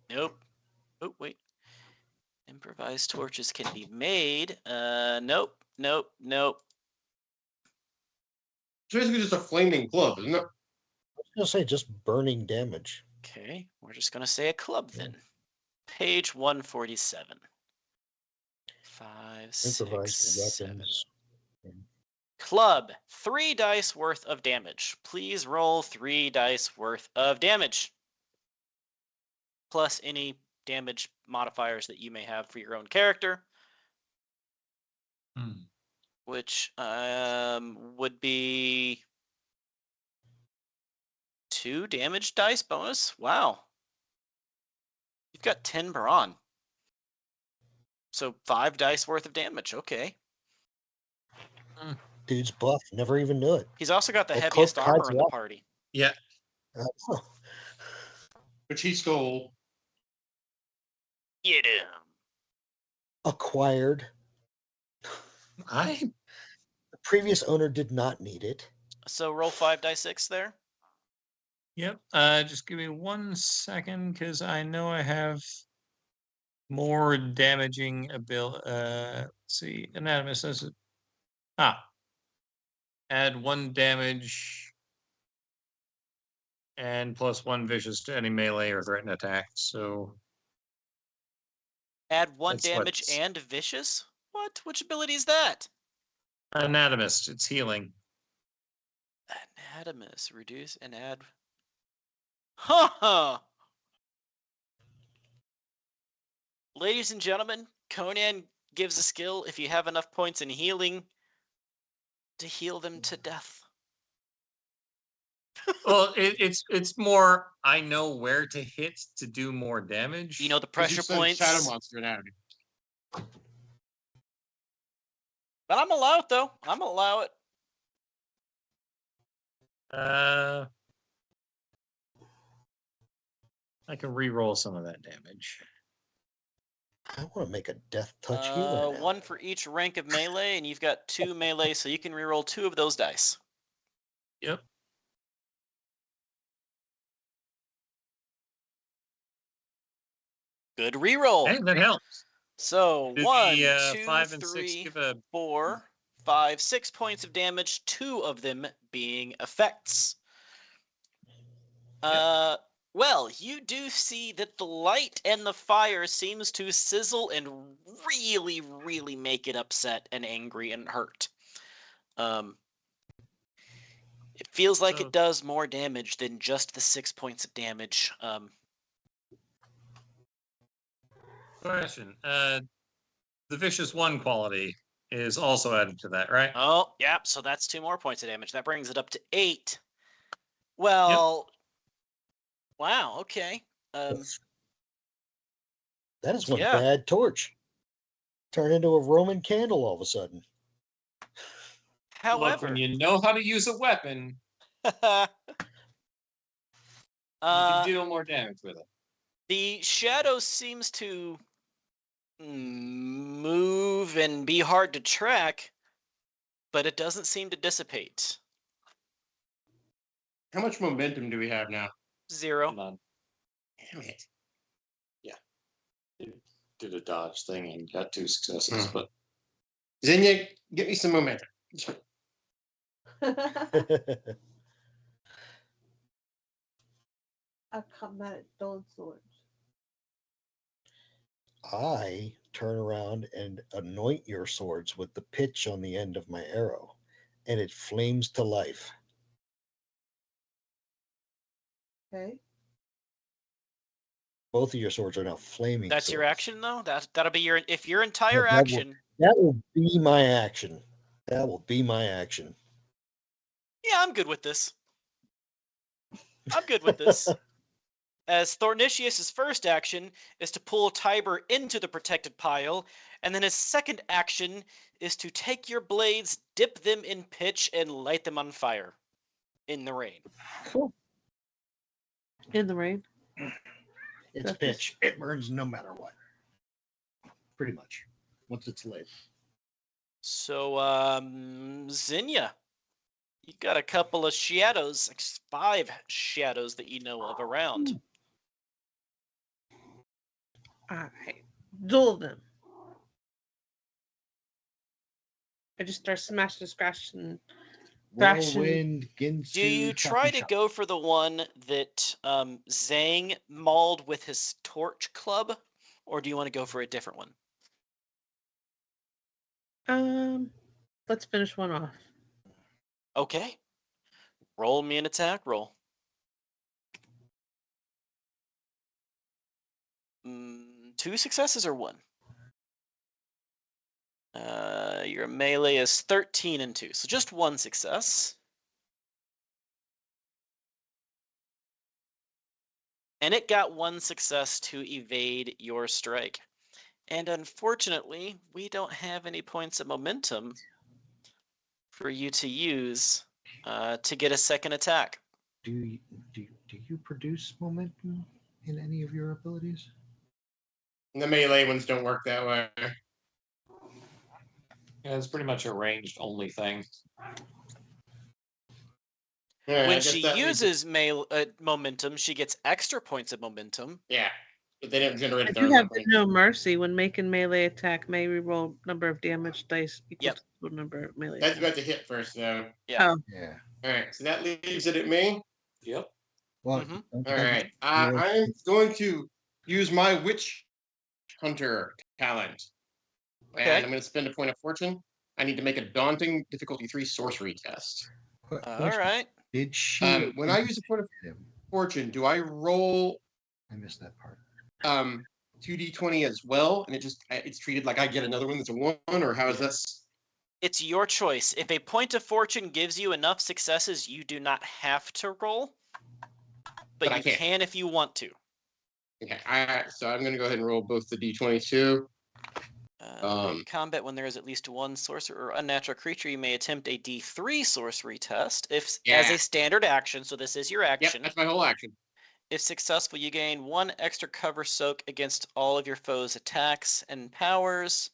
Nope. Oh, wait. Improvised torches can be made. Nope. Nope. Nope. It's basically just a flaming club, isn't it? I was gonna say just burning damage. Okay, we're just gonna say a club then. Page 147. 5, 6, Improvised 7. weapons. Club, 3 dice worth of damage. Please roll 3 dice worth of damage. Plus any damage modifiers that you may have for your own character. Which would be 2 damage dice bonus. Wow. You've got 10 brawn. So 5 dice worth of damage. Okay. Dude's buff. Never even knew it. He's also got the That heaviest cloak armor hides in the what? party. Yeah. Which he stole. Get him. Acquired. I The previous owner did not need it. So roll 5 die 6 there. Yep. Just give me 1 second because I know I have more damaging ability. Let's see, Anatomy says it. Add 1 damage and plus 1 vicious to any melee or threatened attack. So Add 1 That's damage what's- and vicious. What? Which ability is that? Anatomist, it's healing. Anatomist. Reduce and add. Ha! Ladies and gentlemen, Conan gives a skill if you have enough points in healing to heal them to death. Well, it's more I know where to hit to do more damage. You know the 'Cause you pressure said points. Shadow Monster Anatomy. But I'm allow it though. I'm allow it. I can re-roll some of that damage. I want to make a death touch healer now. 1 for each rank of melee, and you've got 2 melee, so you can reroll 2 of those dice. Yep. Good reroll. Hey, that helps. So Do 1, the 2, 5 and 6 3, give a 4, 5, 6 points of damage, 2 of them being effects. Well, you do see that the light and the fire seems to sizzle and really, really make it upset and angry and hurt. It feels like So- it does more damage than just the 6 points of damage. Question. The Vicious 1 quality is also added to that, right? Oh, yeah, so that's 2 more points of damage. That brings it up to 8. Well, wow, okay. That is one yeah. bad torch. Turn into a Roman candle all of a sudden. Look, However, when you know how to use a weapon, you can deal more damage with it. the shadow seems to move and be hard to track, but it doesn't seem to dissipate. How much momentum do we have now? 0. None. Damn it. It did a dodge thing and got 2 successes, but Zinnia, get me some momentum. A combat dull swords. I turn around and anoint your swords with the pitch on the end of my arrow, and it flames to life. Okay. Both of your swords are now flaming. That's your swords. action, though? That'll be your entire That will- action. That will be my action. That will be my action. Yeah, I'm good with this. I'm good with this. As Thornicius' first action is to pull Tiber into the protected pile, and then his second action is to take your blades, dip them in pitch, and light them on fire in the rain. Cool. In the rain. It's That's pitch. It burns no matter what. Pretty much. Once it's lit. So, Zinnia, you got a couple of shadows, like 5 shadows that you know of around. Alright. Duel them. I just start smashing, scratching. Thrashing. Whirlwind, Ginsu, Do you chop try and to chop. go for the one that Zhang mauled with his torch club, or do you want to go for a different one? Let's finish one off. Okay. Roll me an attack roll. 2 successes or 1? Your melee is 13 and 2, so just 1 success. And it got 1 success to evade your strike. And unfortunately, we don't have any points of momentum for you to use to get a second attack. Do you produce momentum in any of your abilities? The melee ones don't work that way. yeah, it's pretty much a ranged only thing. Yeah, I When guess she that leaves- uses momentum, she gets extra points of momentum. Yeah, but they don't generate I it do their have own. no mercy when making melee attack. May reroll number of damage dice equal Yep. to total number of melee. That's attack. got to hit first, though. Yeah. Oh, Yeah. All right, so that leaves it at me. Yep. Well, Mhm. don't All you right, have- I'm going to use my witch hunter talent, Okay. and I'm going to spend a point of fortune. I need to make a daunting difficulty 3 sorcery test. All question. right. Did she? When I use a point of him? fortune, do I roll I missed that part. 2d20 as well, and it's treated like I get another one that's a 1, or how is this? It's your choice. If a point of fortune gives you enough successes, you do not have to roll, but I you can't. can if you want to. Okay, so I'm going to go ahead and roll both the d22. In combat, when there is at least 1 sorcerer or unnatural creature, you may attempt a D3 sorcery test as Yeah. a standard action. So this is your Yep, action. that's my whole action. If successful, you gain 1 extra cover soak against all of your foes' attacks and powers,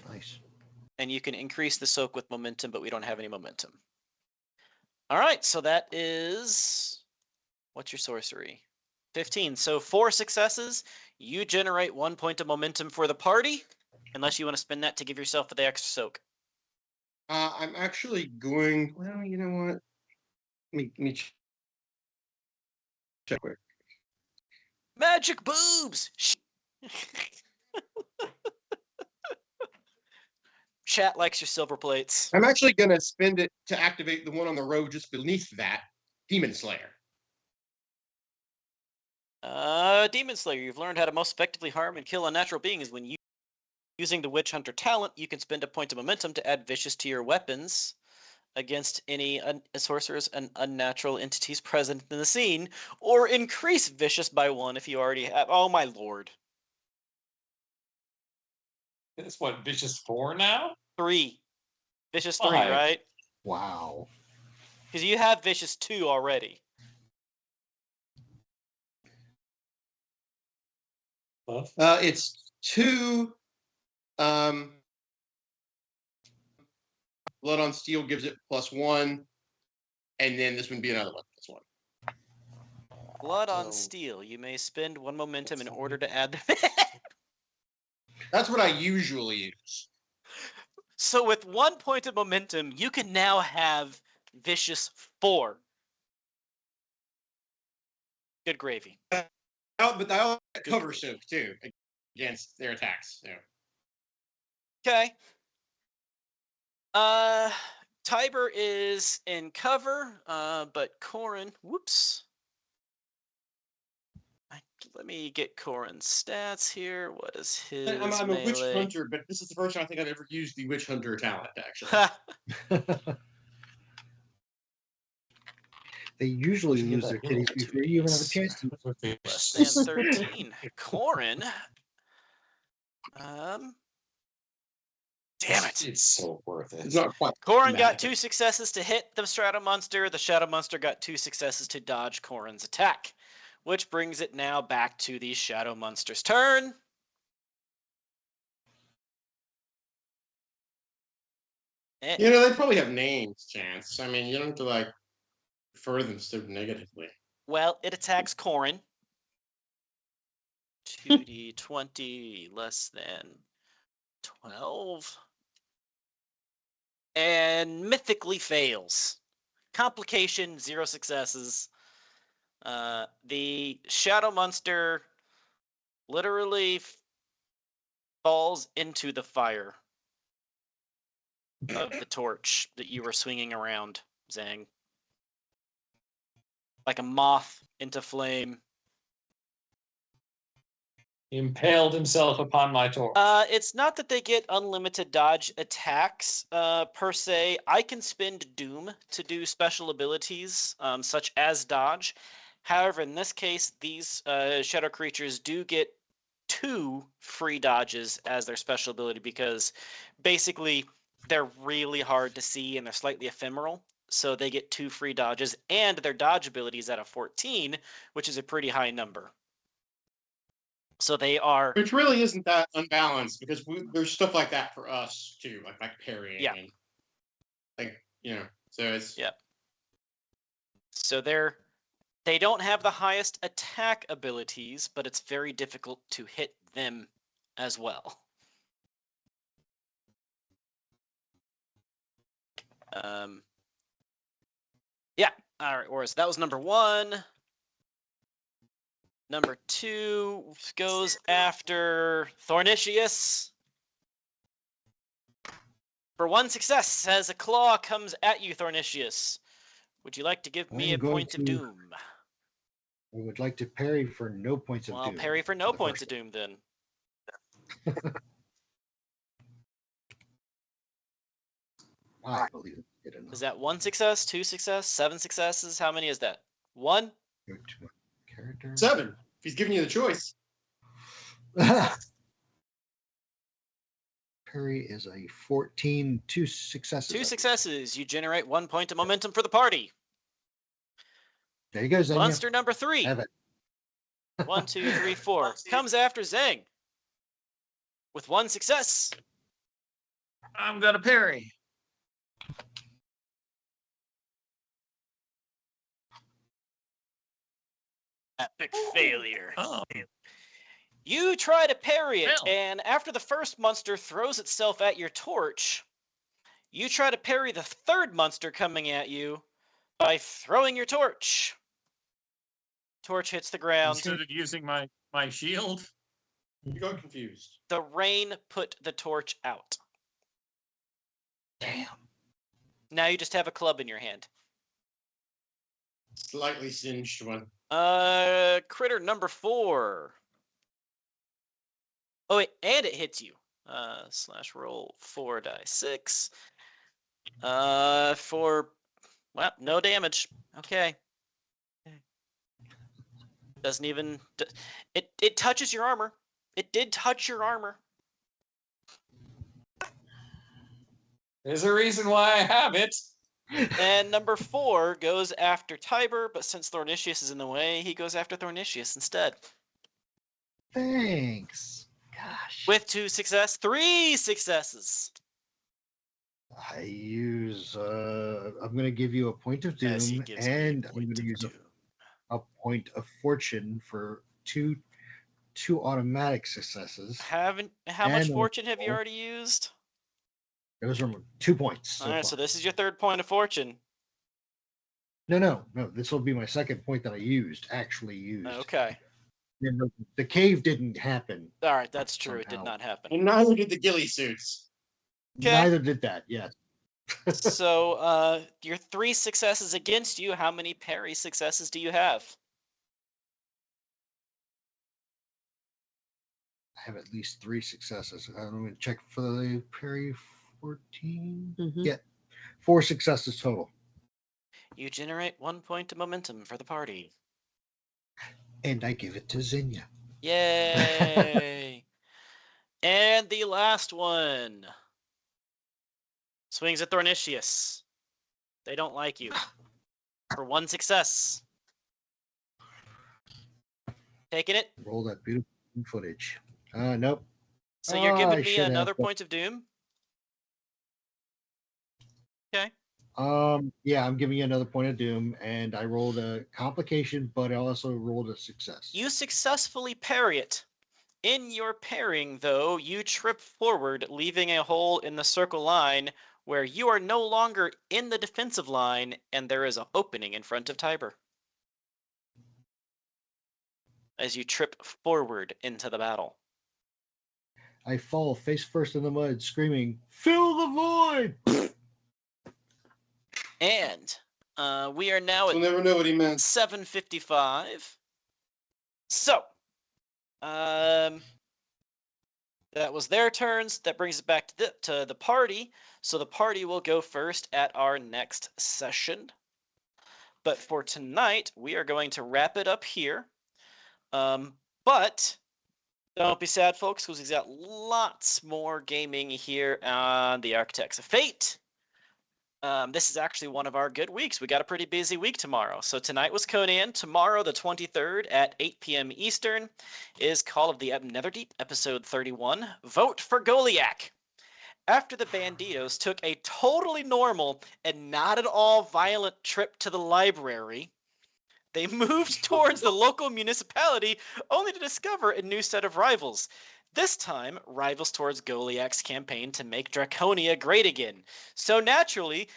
Nice. and you can increase the soak with momentum, but we don't have any momentum. All right, so that is what's your sorcery? 15. So 4 successes, you generate 1 point of momentum for the party, unless you want to spend that to give yourself the extra soak. I'm actually going. Well, you know what? Let me check quick. Magic boobs! Chat likes your silver plates. I'm actually going to spend it to activate the one on the road just beneath that, Demon Slayer. Demon Slayer, you've learned how to most effectively harm and kill unnatural beings. When using the Witch Hunter talent, you can spend a point of momentum to add vicious to your weapons against any sorcerers and unnatural entities present in the scene, or increase vicious by 1 if you already have. Oh my lord. It's what, Vicious 4 now? 3. Vicious 3, 5. right? Wow. Because you have Vicious 2 already. It's 2. Blood on Steel gives it +1, and then this would be another one +1. Blood on Steel. You may spend 1 momentum in order to add. That's what I usually use. So with 1 point of momentum, you can now have Vicious 4. Good gravy. But I also get cover soak too against their attacks. Yeah. Okay. Tiber is in cover, but Corin, whoops. Let me get Corin's stats here. What is his I'm a Witch melee? Hunter, but this is the first time I think I've ever used the Witch Hunter talent, actually. They usually lose their kitties before you even have a chance to. Less than 13. Corin. Damn it. It's so worth it. It's not quite. Corin got 2 successes to hit the Shadow Monster. The Shadow Monster got 2 successes to dodge Corin's attack, which brings it now back to the Shadow Monster's turn. You know, they probably have names, Chance. I mean, you don't have to, like, refer them so negatively. Well, it attacks Corin. 2d20 less than 12. And mythically fails. Complication, 0 successes. The Shadow Monster literally falls into the fire of the torch that you were swinging around, Zhang. Like a moth into flame. Impaled himself upon my torch. It's not that they get unlimited dodge attacks, per se. I can spend Doom to do special abilities, such as dodge. However, in this case, these shadow creatures do get 2 free dodges as their special ability because basically they're really hard to see and they're slightly ephemeral. So they get 2 free dodges, and their dodge ability is at a 14, which is a pretty high number. So they are. Which really isn't that unbalanced because there's stuff like that for us too, like parrying. Yeah. And, like, you know, so it's. Yep. So they don't have the highest attack abilities, but it's very difficult to hit them as well. Yeah. All right, Oris. That was number 1. Number 2 goes after Thornicius. For 1 success, as a claw comes at you, Thornicius. Would you like to give me a point of doom? I would like to parry for no points of doom. Well, parry for no points of doom, then. I believe it enough. Is that 1 success, 2 success, 7 successes? How many is that? 1? Go to my character. 7. If he's giving you the choice. Parry is a 14, 2 successes. 2 successes. You generate 1 point of momentum for the party. There you go, Zeng. Monster number 3. Have it. 1, 2, 3, 4. Comes after Zeng. With 1 success. I'm gonna parry. Epic failure. Oh. You try to parry it, Well. and after the first monster throws itself at your torch, You try to parry the third monster coming at you by throwing your torch. Torch hits the ground. Instead of using my shield. You got confused. The rain put the torch out. Damn. Now you just have a club in your hand. Slightly singed one. Critter number 4. Oh wait, and it hits you. Slash roll 4 die 6. For well, no damage. Okay. Doesn't even it touches your armor. It did touch your armor. There's a reason why I have it. And number 4 goes after Tiber, but since Thornicius is in the way, he goes after Thornicius instead. Thanks. Gosh. With 2 success, 3 successes. I use. I'm going to give you a point of As he doom, gives me a and I'm point going to of use doom. a point of fortune for two automatic successes. How much And fortune have you also- already used? Those are 2 points. All right, so far. this is your third point of fortune. No. This will be my second point that I actually used. Okay. And the cave didn't happen. All right, that's true. It did Somehow. not happen. And neither did the ghillie suits. Okay. Neither did that. Yes. So, your 3 successes against you. How many parry successes do you have? I have at least 3 successes. I'm going to check for the parry. 14. Mhm. Yeah, 4 successes total. You generate 1 point of momentum for the party. And I give it to Xenia. Yay! And the last one swings at Thornicius. They don't like you. For 1 success. Taking it. Roll that beautiful footage. Nope. So you're I giving me should have, another but- point of doom? Okay. Yeah, I'm giving you another point of doom, and I rolled a complication, but I also rolled a success. You successfully parry it. In your parrying, though, you trip forward, leaving a hole in the circle line where you are no longer in the defensive line, and there is an opening in front of Tiber. As you trip forward into the battle. I fall face first in the mud, screaming, "Fill the void!" And we are now We'll at never know what he meant. 7:55. So, that was their turns. That brings it back to the party. So the party will go first at our next session. But for tonight, we are going to wrap it up here. But don't be sad, folks, because we've got lots more gaming here on the Architects of Fate. This is actually one of our good weeks. We got a pretty busy week tomorrow. So tonight was Conan. Tomorrow, the 23rd at 8 p.m. Eastern, is Call of the Netherdeep, episode 31. Vote for Goliath. After the Banditos took a totally normal and not at all violent trip to the library, they moved towards the local municipality only to discover a new set of rivals. This time, rivals towards Goliath's campaign to make Draconia great again. So naturally,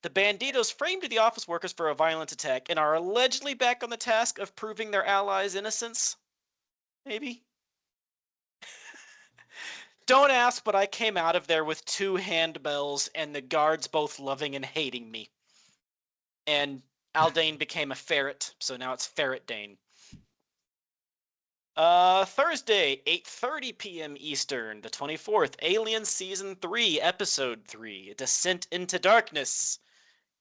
the Banditos framed the office workers for a violent attack and are allegedly back on the task of proving their allies' innocence. Maybe? Don't ask, but I came out of there with 2 handbells and the guards both loving and hating me. And Aldane became a ferret, so now it's Ferret Dane. Thursday, 8:30 p.m. Eastern, the 24th, Alien Season 3, Episode 3, Descent into Darkness.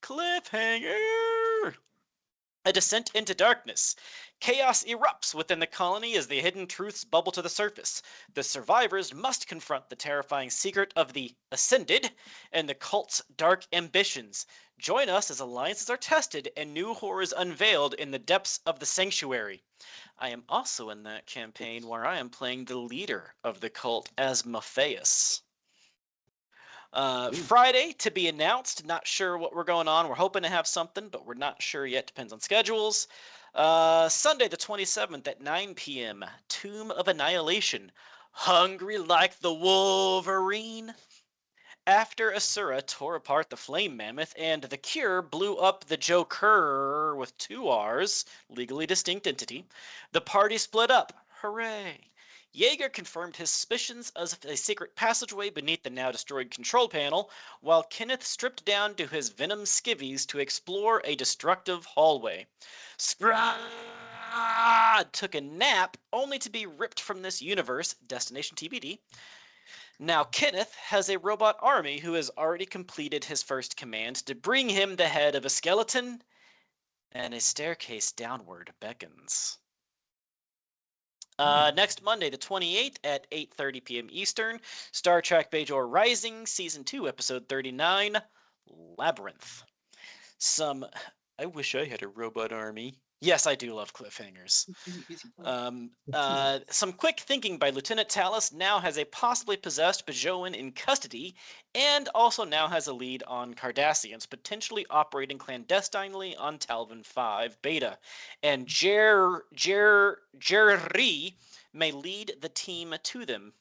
Cliffhanger! A descent into darkness. Chaos erupts within the colony as the hidden truths bubble to the surface. The survivors must confront the terrifying secret of the Ascended and the cult's dark ambitions. Join us as alliances are tested and new horrors unveiled in the depths of the sanctuary. I am also in that campaign where I am playing the leader of the cult as Matthias. Friday to be announced. Not sure what we're going on. We're hoping to have something, but we're not sure yet. Depends on schedules. Sunday the 27th at 9 p.m. Tomb of Annihilation. Hungry like the Wolverine. After Asura tore apart the Flame Mammoth and the Cure blew up the Joker with 2 R's, legally distinct entity, the party split up. Hooray! Jaeger confirmed his suspicions of a secret passageway beneath the now destroyed control panel, while Kenneth stripped down to his venom skivvies to explore a destructive hallway. Sprad took a nap only to be ripped from this universe, destination TBD. Now Kenneth has a robot army who has already completed his first command to bring him the head of a skeleton, and a staircase downward beckons. Next Monday, the 28th at 8:30 p.m. Eastern, Star Trek Bajor Rising, Season 2, Episode 39, Labyrinth. I wish I had a robot army. Yes, I do love cliffhangers. Some quick thinking by Lieutenant Tallis now has a possibly possessed Bajoan in custody, and also now has a lead on Cardassians, potentially operating clandestinely on Talvin 5 Beta. And Jerry may lead the team to them.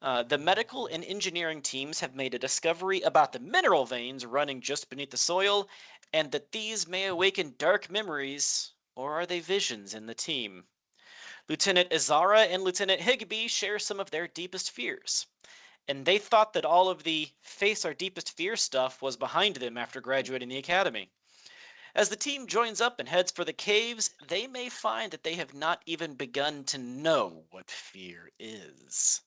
The medical and engineering teams have made a discovery about the mineral veins running just beneath the soil, and that these may awaken dark memories, or are they visions in the team? Lieutenant Izara and Lieutenant Higbee share some of their deepest fears, and they thought that all of the face our deepest fear stuff was behind them after graduating the academy. As the team joins up and heads for the caves, they may find that they have not even begun to know what fear is.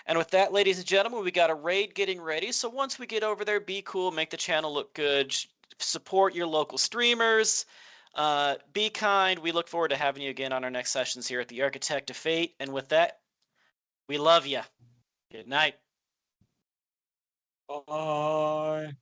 And with that, ladies and gentlemen, we got a raid getting ready. So once we get over there, be cool, make the channel look good, support your local streamers, be kind. We look forward to having you again on our next sessions here at the Architect of Fate. And with that, we love you. Good night. Bye.